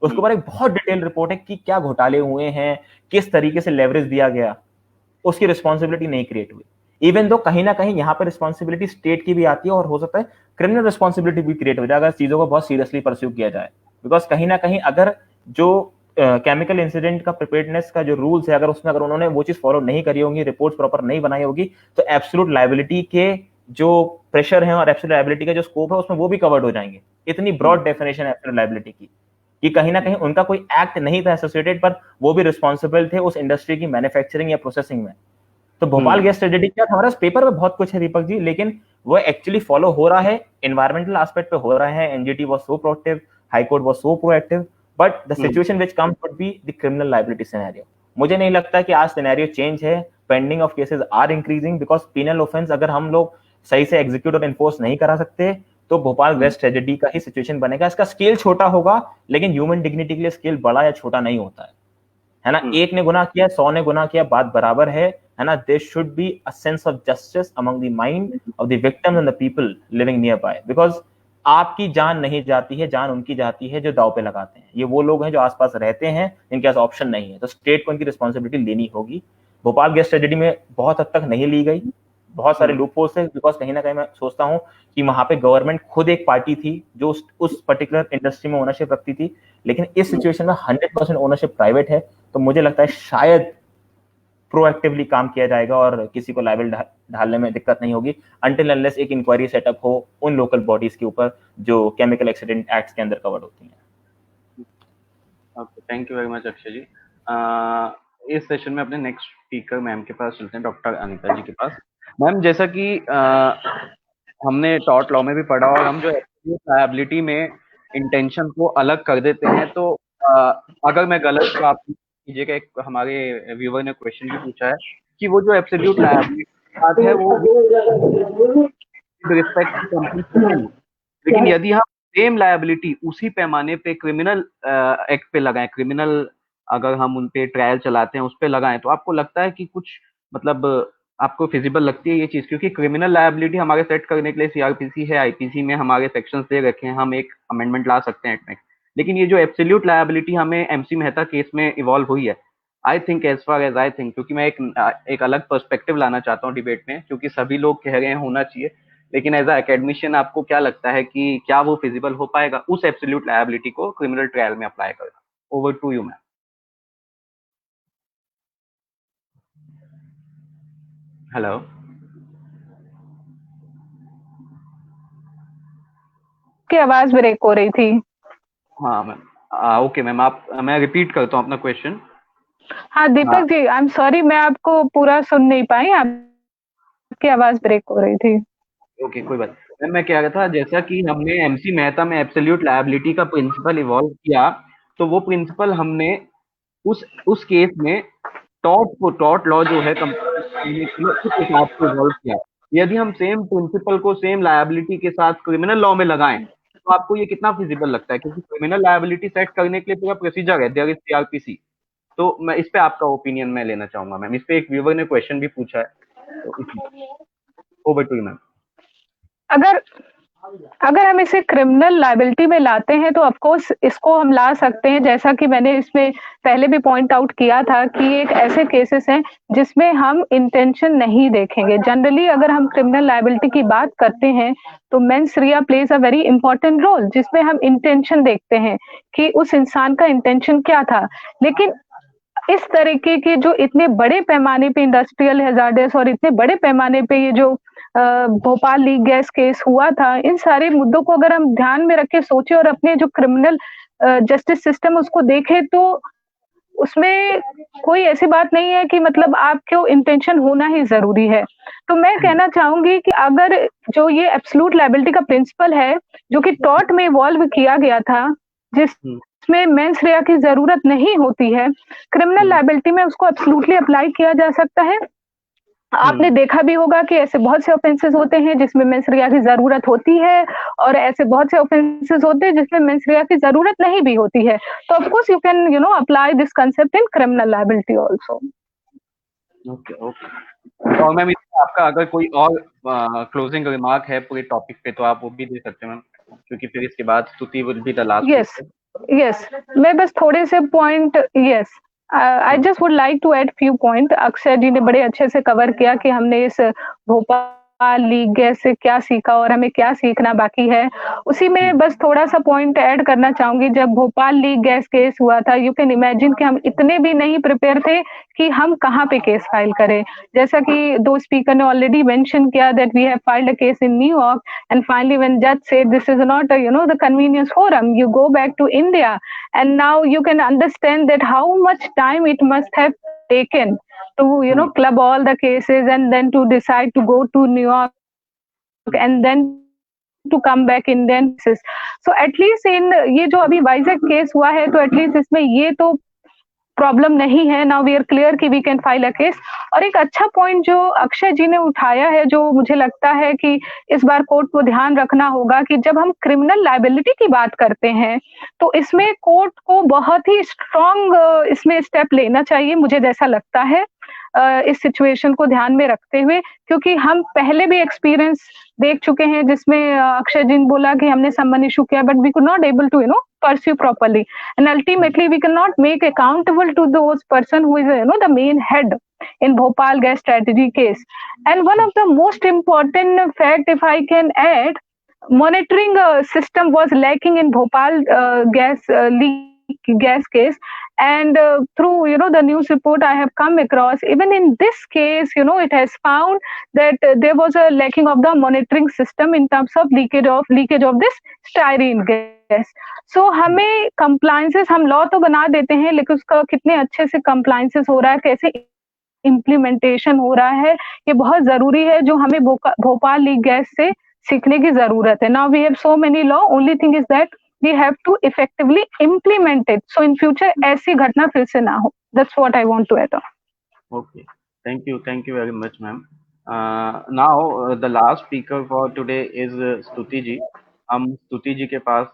उसके ऊपर एक बहुत डिटेल रिपोर्ट है कि क्या घोटाले हुए हैं, किस तरीके से लेवरेज दिया गया, उसकी रिस्पॉन्सिबिलिटी नहीं क्रिएट हुई। इवन दो कहीं ना कहीं यहाँ पर रिस्पॉन्सिबिलिटी स्टेट की भी आती है और हो सकता है क्रिमिनल रिस्पॉन्सिबिलिटी भी क्रिएट हो जाए अगर चीजों को बहुत सीरियसली परस्यू किया जाए। बिकॉज कहीं ना कहीं अगर जो केमिकल इंसिडेंट का प्रिपेयर्डनेस का जो रूल्स है, अगर उसमें अगर उन्होंने वो चीज फॉलो नहीं करी होगी, रिपोर्ट प्रॉपर नहीं बनाई होगी, तो एब्सोल्यूट लायबिलिटी के जो प्रेशर है और एब्सोल्यूट लायबिलिटी का जो स्कोप है उसमें वो भी कवर्ड हो जाएंगे। इतनी ब्रॉड डेफिनेशन है एब्सोल्यूट लायबिलिटी की कि कहीं ना कहीं उनका कोई एक्ट नहीं था एसोसिएटेड, पर वो भी रिस्पॉन्सिबल थे उस इंडस्ट्री की मैन्युफैक्चरिंग या प्रोसेसिंग में। तो भोपाल गैस ट्रेजेडी क्या, हमारे पेपर में बहुत कुछ है दीपक जी, लेकिन वो एक्चुअली फॉलो हो रहा है, एनवायरमेंटल एस्पेक्ट पे हो रहा है। NGT was so proactive, high court was so proactive, but the situation which comes would be the criminal liability scenario. मुझे नहीं लगता कि आज सिनेरियो चेंज है, pending of cases are increasing, because penal offence अगर हम लोग सही से एग्जीक्यूट और एनफोर्स नहीं करा सकते तो भोपाल गैस ट्रेजेडी का ही सिचुएशन बनेगा। इसका स्केल छोटा होगा, लेकिन ह्यूमन डिग्निटी के लिए स्केल बड़ा या छोटा नहीं होता है ना। एक ने गुनाह किया, 100 ने गुनाह किया, बात बराबर है ना। There should be a sense of justice among the mind of the victims and the people living nearby, because आपकी जान नहीं जाती है, जान उनकी जाती है जो दांव पे लगाते हैं। ये वो लोग हैं जो आसपास रहते हैं, इनके पास ऑप्शन नहीं है, तो स्टेट को इनकी रिस्पॉन्सिबिलिटी लेनी होगी। भोपाल गैस ट्रेजेडी में बहुत हद तक नहीं ली गई, बहुत सारे लूप होल्स है, बिकॉज कहीं ना कहीं मैं सोचता हूँ कि वहां पे गवर्नमेंट खुद एक पार्टी थी जो उस पर्टिकुलर इंडस्ट्री में ओनरशिप रखती थी, लेकिन इस सिचुएशन में 100% ओनरशिप प्राइवेट है। तो मुझे लगता है शायद प्रोएक्टिवली काम किया जाएगा और किसी को लायबल ढालने में दिक्कत नहीं होगी, अनटिल अनलेस एक इंक्वायरी सेटअप हो उन लोकल बॉडीज के ऊपर जो केमिकल एक्सीडेंट एक्ट के अंदर कवर्ड होती हैं। Okay, thank you very much Akshay ji. इस सेशन में अपने नेक्स्ट स्पीकर मैम के पास चलते हैं, डॉक्टर अनीता जी के पास। मैम, जैसा कि हमने टॉर्ट लॉ में भी पढ़ा, और हम जो लायबिलिटी में इंटेंशन को अलग कर देते हैं, तो अगर मैं गलत तो आप कीजिएगा। एक हमारे व्यूवर ने क्वेश्चन भी पूछा है कि वो जो एब्सोल्यूट लायबिलिटी है वो रिस्पेक्ट टू कंपनी, लेकिन यदि हम सेम लायबिलिटी उसी पैमाने पे क्रिमिनल एक्ट पे लगाएं, क्रिमिनल अगर हम उन पे ट्रायल चलाते हैं उस पे लगाएं, तो आपको लगता है कि कुछ मतलब आपको फिजिबल लगती है ये चीज? क्योंकि क्रिमिनल लायबिलिटी हमारे सेट करने के लिए सीआरपीसी है, आईपीसी में हमारे सेक्शंस दे रखे हैं, हम एक अमेंडमेंट ला सकते हैं एक्ट में। लेकिन ये जो एब्सोल्यूट लायबिलिटी हमें एमसी मेहता केस में इवॉल्व हुई है, I think as far as I think, क्योंकि मैं एक अलग पर्सपेक्टिव लाना चाहता हूँ डिबेट में, क्योंकि सभी लोग कह रहे हैं होना चाहिए, लेकिन एज अ एकेडमिशियन आपको क्या लगता है कि क्या वो फिजिबल हो पाएगा उस एब्सोल्यूट लायबिलिटी को क्रिमिनल ट्रायल में अप्लाई करना? Over to you ma'am. Hello. की आवाज ब्रेक हो रही थी। हाँ मैम। ओके मैम, आप मैं रिपीट करता हूँ अपना क्वेश्चन। हाँ Deepak ji, I am sorry, मैं आपको पूरा सुन नहीं पाई, आपकी आवाज ब्रेक हो रही थी। ओके, कोई बात मैम। मैं कह रहा था जैसा कि हमने एमसी मेहता में एब्सोल्यूट लायबिलिटी का प्रिंसिपल इवॉल्व किया, तो वो प्रिंसिपल हमने उस केस में टॉर्ट लॉ जो है कंप्लीट करने के लिए उस हिसाब से इवॉल्व किया। यदि हम सेम प्रिंसिपल को सेम लायबिलिटी के साथ क्रिमिनल लॉ में लगाएं तो आपको ये कितना फिजिबल लगता है? क्योंकि क्रिमिनल लायबिलिटी सेट करने के लिए पूरा प्रोसीजर है, देयर इज सीआरपीसी। तो मैं इस पे आपका ओपिनियन मैं लेना चाहूंगा मैम। इस पे एक व्यूवर ने क्वेश्चन भी पूछा है, तो इसलिए ओवर टू यू मैम। अगर अगर हम इसे क्रिमिनल लायबिलिटी में लाते हैं तो ऑफ कोर्स इसको हम ला सकते हैं, जैसा कि मैंने इसमें पहले भी पॉइंट आउट किया था कि एक ऐसे केसेस हैं जिसमें हम इंटेंशन नहीं देखेंगे। जनरली अगर हम क्रिमिनल लायबिलिटी की बात करते हैं तो mens rea plays a very important role, जिसमें हम इंटेंशन देखते हैं कि उस इंसान का इंटेंशन क्या था। लेकिन इस तरीके के जो इतने बड़े पैमाने पे इंडस्ट्रियल हैजार्डस और इतने बड़े पैमाने पे ये जो भोपाल लीक गैस केस हुआ था, इन सारे मुद्दों को अगर हम ध्यान में रख के सोचे और अपने जो क्रिमिनल जस्टिस सिस्टम उसको देखे, तो उसमें कोई ऐसी बात नहीं है कि मतलब आपको इंटेंशन होना ही जरूरी है। तो मैं कहना चाहूंगी कि अगर जो ये एब्सोल्यूट लायबिलिटी का प्रिंसिपल है जो कि टॉर्ट में इवॉल्व किया गया था, जिसमें मेंस रिया की जरूरत नहीं होती है, क्रिमिनल लायबिलिटी में उसको एब्सोल्युटली अप्लाई किया जा सकता है। आपने देखा भी होगा कि ऐसे बहुत से ऑफेंसेस होते हैं जिसमें मेंस रिया की जरूरत होती है, और ऐसे बहुत से ऑफेंसेस होते हैं जिसमें मेंस रिया की जरूरत नहीं भी होती है। तो of course you can apply this concept in criminal liability also. Okay okay. और मैम इसमें आपका अगर कोई और क्लोजिंग रिमार्क है पूरे टॉपिक पे तो आप वो भी दे सकते हैं मैम, क्योंकि फिर इसके बाद Stuti will be the last. Yes yes, मैं बस थोड़े से point, yes I just would like to add few point. Akshay ji ने बड़े अच्छे से कवर किया कि हमने इस भोपाल लीग गैस से क्या सीखा और हमें क्या सीखना बाकी है। उसी में बस थोड़ा सा पॉइंट ऐड करना चाहूंगी। जब भोपाल लीग गैस केस हुआ था, यू कैन इमेजिन कि हम इतने भी नहीं प्रिपेयर थे कि हम कहाँ पे केस फाइल करें। जैसा कि दो स्पीकर ने ऑलरेडी मेंशन किया that we have filed a case in New York, and finally when जज said this is not the convenience forum, you go back to India, and now you can understand that how much time it must have taken to club all the cases and then to decide to go to New York and then to come back Indian cases. So at least in ये जो अभी वाइजैक केस हुआ है, तो एटलीस्ट इसमें ये तो प्रॉब्लम नहीं है। नाउ वी आर क्लियर कि we can file a case. और एक अच्छा पॉइंट जो अक्षय जी ने उठाया है, जो मुझे लगता है कि इस बार कोर्ट को ध्यान रखना होगा, कि जब हम क्रिमिनल लायबिलिटी की बात करते हैं तो इसमें कोर्ट को बहुत ही स्ट्रॉन्ग इसमें स्टेप लेना चाहिए, मुझे जैसा लगता है इस सिचुएशन को ध्यान में रखते हुए। क्योंकि हम पहले भी एक्सपीरियंस देख चुके हैं जिसमें अक्षय जी ने बोला कि हमने समन इशू किया but we could not able to pursue properly, and ultimately we cannot make accountable to those person who is the main head in Bhopal gas strategy case. And one of the most important fact, if I can add, monitoring system was lacking in Bhopal gas leak gas case, and through the news report I have come across, even in this case it has found that there was a lacking of the monitoring system in terms of leakage of this styrene gas. So हमें compliances, हम लॉ तो बना देते हैं लेकिन उसका कितने अच्छे से compliances हो रहा है, कैसे इम्प्लीमेंटेशन हो रहा है, ये बहुत जरूरी है, जो हमें भोपाल लीक गैस से सीखने की जरूरत है। Now we have so many law, only thing is that we have to effectively implement it, so in future ऐसी घटना फिर से ना हो। That's what I want to add on. Okay, thank you very much ma'am. Now the last speaker for today is Stuti ji. हम स्तुति जी के पास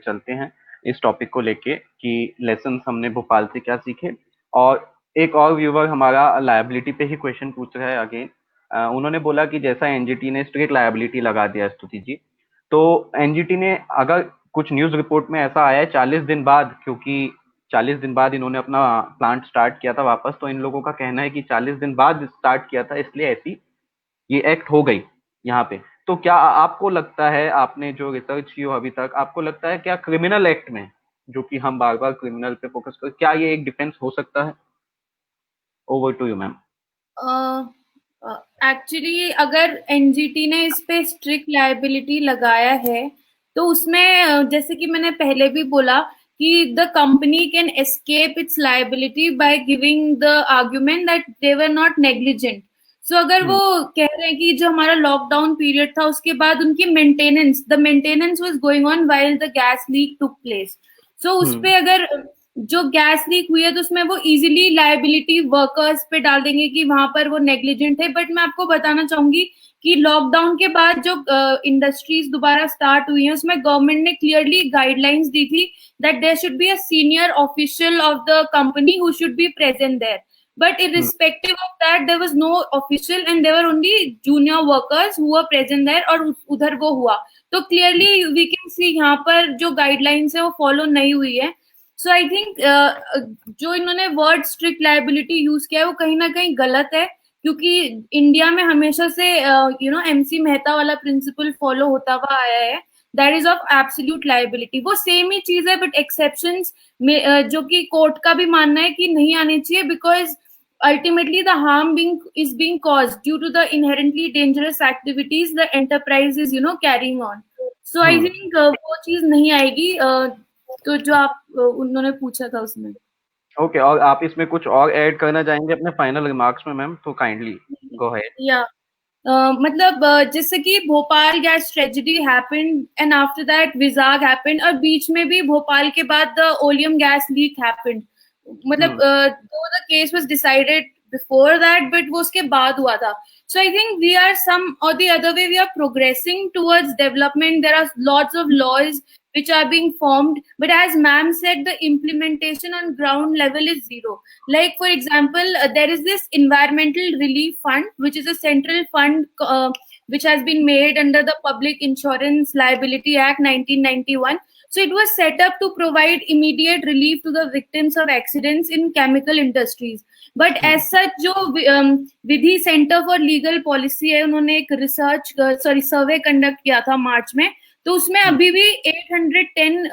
चलते हैं इस टॉपिक को लेके कि लेसन हमने भोपाल से क्या सीखे। और एक और व्यूवर हमारा लायबिलिटी पे ही क्वेश्चन पूछ रहा है अगेन। उन्होंने बोला कि जैसा एनजीटी ने स्ट्रेट लायबिलिटी लगा दिया स्तुति जी, तो एनजीटी ने अगर कुछ न्यूज रिपोर्ट में ऐसा आया है 40 दिन बाद, क्योंकि 40 दिन बाद इन्होंने अपना प्लांट स्टार्ट किया था वापस, तो इन लोगों का कहना है कि 40 दिन बाद स्टार्ट किया था इसलिए ऐसी ये एक्ट हो गई यहाँ पे। तो क्या आपको लगता है, आपने जो रिसर्च की हो अभी तक, आपको लगता है क्या क्रिमिनल एक्ट में, जो कि हम बार बार क्रिमिनल पे फोकस कर, क्या ये एक डिफेंस हो सकता है? Over to you ma'am. Actually अगर एनजीटी ने इस पे स्ट्रिक्ट लायबिलिटी लगाया है तो उसमें जैसे कि मैंने पहले भी बोला कि the company can escape its liability by giving the argument that they were not negligent. So अगर वो कह रहे हैं कि जो हमारा लॉकडाउन पीरियड था उसके बाद उनकी maintenance was going on while the gas leak took place. So उस पे अगर जो गैस लीक हुई है तो उसमें वो इजीली लायबिलिटी वर्कर्स पे डाल देंगे कि वहां पर वो नेग्लिजेंट है। बट मैं आपको बताना चाहूंगी कि लॉकडाउन के बाद जो इंडस्ट्रीज दोबारा स्टार्ट हुई हैं उसमें गवर्नमेंट ने क्लियरली गाइडलाइंस दी थी that there should be a senior official of the company who should be present there. But irrespective of that, there was no official and there were only junior workers who were present there और उधर वो हुआ। तो clearly we can see यहाँ पर जो guidelines है वो follow नहीं हुई है। सो आई थिंक जो इन्होंने वर्ड स्ट्रिक्ट लायबिलिटी यूज किया है वो कहीं ना कहीं गलत है क्योंकि इंडिया में हमेशा से एमसी मेहता वाला प्रिंसिपल फॉलो होता हुआ आया है that is of absolute liability. वो सेम ही चीज है बट एक्सेप्शंस में जो कि कोर्ट का भी मानना है कि नहीं आने चाहिए because ultimately the harm is being caused due to the inherently dangerous activities the enterprise is carrying on. So I think वो चीज नहीं आएगी तो जो आप उन्होंने पूछा था उसमें। ओके, और आप इसमें कुछ और ऐड करना चाहेंगे अपने फाइनल रिमार्क्स में मैम? तो काइंडली गो अहेड। या मतलब जैसे कि Bhopal gas tragedy happened and after that Vizag happened और बीच में भी भोपाल के बाद the oleum gas leak happened. मतलब दो the case was decided before that but वो उसके बाद हुआ था। So I think we are some or the other way we are progressing towards development. There are lots of laws which are being formed, but as ma'am said, the implementation on ground level is zero. Like for example, there is this environmental relief fund, which is a central fund which has been made under the Public Insurance Liability Act 1991. So it was set up to provide immediate relief to the victims of accidents in chemical industries. But as such, जो विधि सेंटर फॉर लीगल पॉलिसी है उन्होंने एक सर्वे कंडक्ट किया था मार्च में। तो उसमें अभी भी 810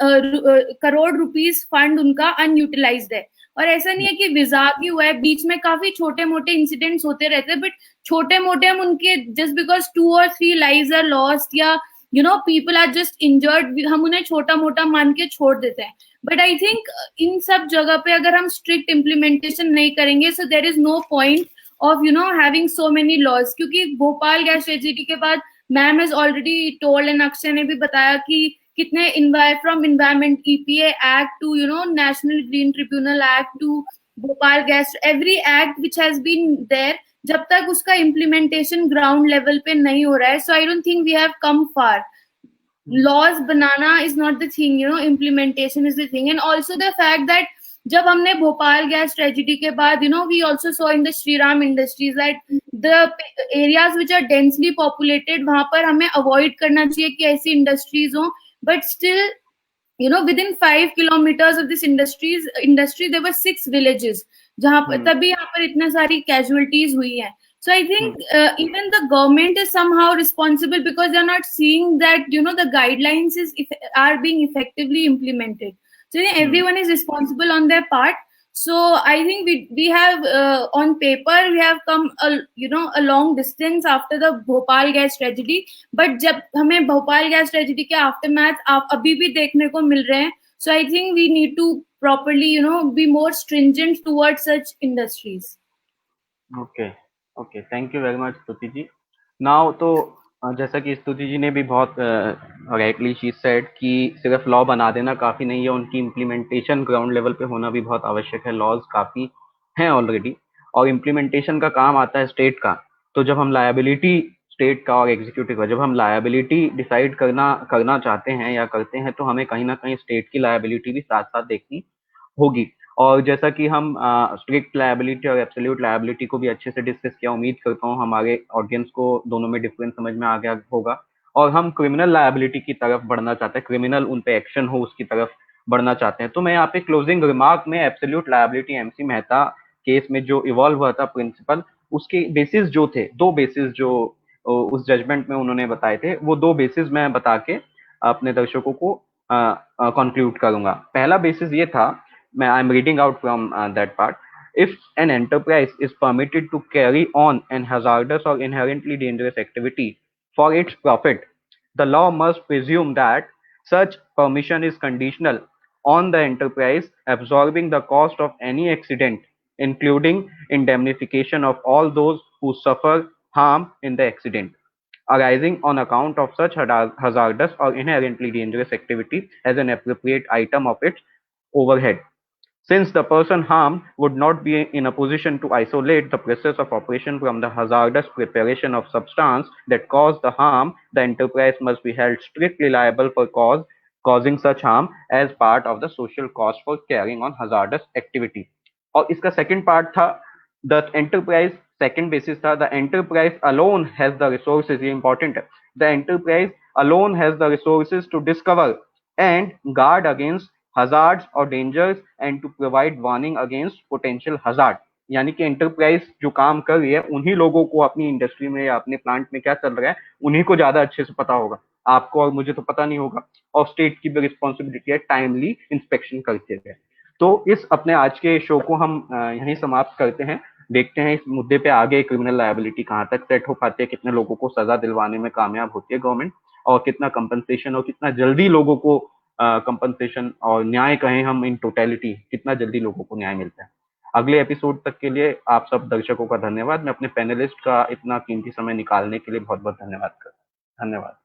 करोड़ रुपीस फंड उनका अनयूटिलाइज्ड है। और ऐसा नहीं है कि विजाग ही हुआ है, बीच में काफी छोटे मोटे इंसिडेंट्स होते रहते हैं बट छोटे मोटे हम उनके just because 2 or 3 lives are lost या पीपल आर जस्ट इंजर्ड हम उन्हें छोटा मोटा मान के छोड़ देते हैं। बट आई थिंक इन सब जगह पे अगर हम स्ट्रिक्ट इम्प्लीमेंटेशन नहीं करेंगे so there is no point of having so many laws. क्योंकि भोपाल गैस ट्रेजेडी के बाद ma'am has already told and Akshay ने भी बताया कि कितने from environment EPA act to national green tribunal act to Bhopal gas every act which has been there, जब तक उसका इम्प्लीमेंटेशन ग्राउंड लेवल पे नहीं हो रहा है so I don't think we have come far. Laws बनाना is not the thing, implementation is the thing. And also the fact that जब हमने भोपाल गैस ट्रेजेडी के बाद we also saw in the Shriram industries that the areas which are densely populated वहां पर हमें अवॉइड करना चाहिए कि ऐसी इंडस्ट्रीज हो। But still within 5 kilometers of this industry there were 6 villages जहां पर तभी यहाँ पर इतना सारी casualties हुई हैं। So I think even the government is somehow responsible because they are not seeing that the guidelines are being effectively implemented. So I think everyone is responsible on their part. So I think we have on paper we have come a long distance after the Bhopal gas tragedy, but जब हमें भोपाल गैस ट्रेजेडी के आफ्टरमैथ अभी भी देखने को मिल रहे हैं। So I think we need to properly be more stringent towards such industries. Okay, thank you very much स्तुति जी। नाउ तो जैसा कि स्तुति जी ने भी बहुत राइटली शी सेड कि सिर्फ लॉ बना देना काफ़ी नहीं है, उनकी इम्प्लीमेंटेशन ग्राउंड लेवल पे होना भी बहुत आवश्यक है। लॉज काफ़ी हैं ऑलरेडी और इम्प्लीमेंटेशन का काम आता है स्टेट का। तो जब हम लायबिलिटी स्टेट का और एग्जीक्यूटिव का जब हम लायबिलिटी डिसाइड करना चाहते हैं या करते हैं तो हमें कहीं ना कहीं स्टेट की लायबिलिटी भी साथ साथ देखनी होगी। और जैसा कि हम स्ट्रिक्ट लायबिलिटी और एब्सोल्यूट लायबिलिटी को भी अच्छे से डिस्कस किया, उम्मीद करता हूँ हमारे ऑडियंस को दोनों में डिफरेंस समझ में आ गया होगा। और हम क्रिमिनल लायबिलिटी की तरफ बढ़ना चाहते हैं, क्रिमिनल उन पे एक्शन हो उसकी तरफ बढ़ना चाहते हैं। तो मैं यहाँ पे क्लोजिंग रिमार्क में absolute liability MC Mehta case में जो इवॉल्व हुआ था प्रिंसिपल, उसके बेसिस जो थे, 2 बेसिस जो उस जजमेंट में उन्होंने बताए थे, वो 2 बेसिस मैं बता के अपने दर्शकों को कंक्लूड करूंगा। पहला बेसिस ये था, मैं I am reading out from that part, if an enterprise is permitted to carry on an hazardous or inherently dangerous activity for its profit, the law must presume that such permission is conditional on the enterprise absorbing the cost of any accident, including indemnification of all those who suffer harm in the accident arising on account of such hazardous or inherently dangerous activity as an appropriate item of its overhead. Since the person harmed would not be in a position to isolate the process of operation from the hazardous preparation of substance that caused the harm, the enterprise must be held strictly liable for causing such harm as part of the social cost for carrying on hazardous activity. और इसका second part था, the enterprise, second basis था, the enterprise alone has the resources, ये important है, the enterprise alone has the resources to discover and guard against hazards or dangers and to provide warning against potential hazard. यानी कि एंटरप्राइज जो काम कर रही है, उन्हीं लोगों को अपनी इंडस्ट्री में या अपने प्लांट में क्या चल रहा है उन्हीं को ज्यादा अच्छे से पता होगा, आपको और मुझे तो पता नहीं होगा। और स्टेट की भी रिस्पॉन्सिबिलिटी है टाइमली इंस्पेक्शन करते हुए। तो इस अपने आज के शो को हम यहीं समाप्त करते हैं। देखते हैं इस मुद्दे पे आगे क्रिमिनल लायबिलिटी कहाँ तक सेट हो पाती है, कितने लोगों को सजा दिलवाने में कामयाब होती है गवर्नमेंट, और कितना कंपनसेशन और कितना जल्दी लोगों को कंपनसेशन और न्याय कहें हम इन टोटलिटी, कितना जल्दी लोगों को न्याय मिलता है। अगले एपिसोड तक के लिए आप सब दर्शकों का धन्यवाद। मैं अपने पैनलिस्ट का इतना कीमती समय निकालने के लिए बहुत बहुत धन्यवाद करता हूँ। धन्यवाद।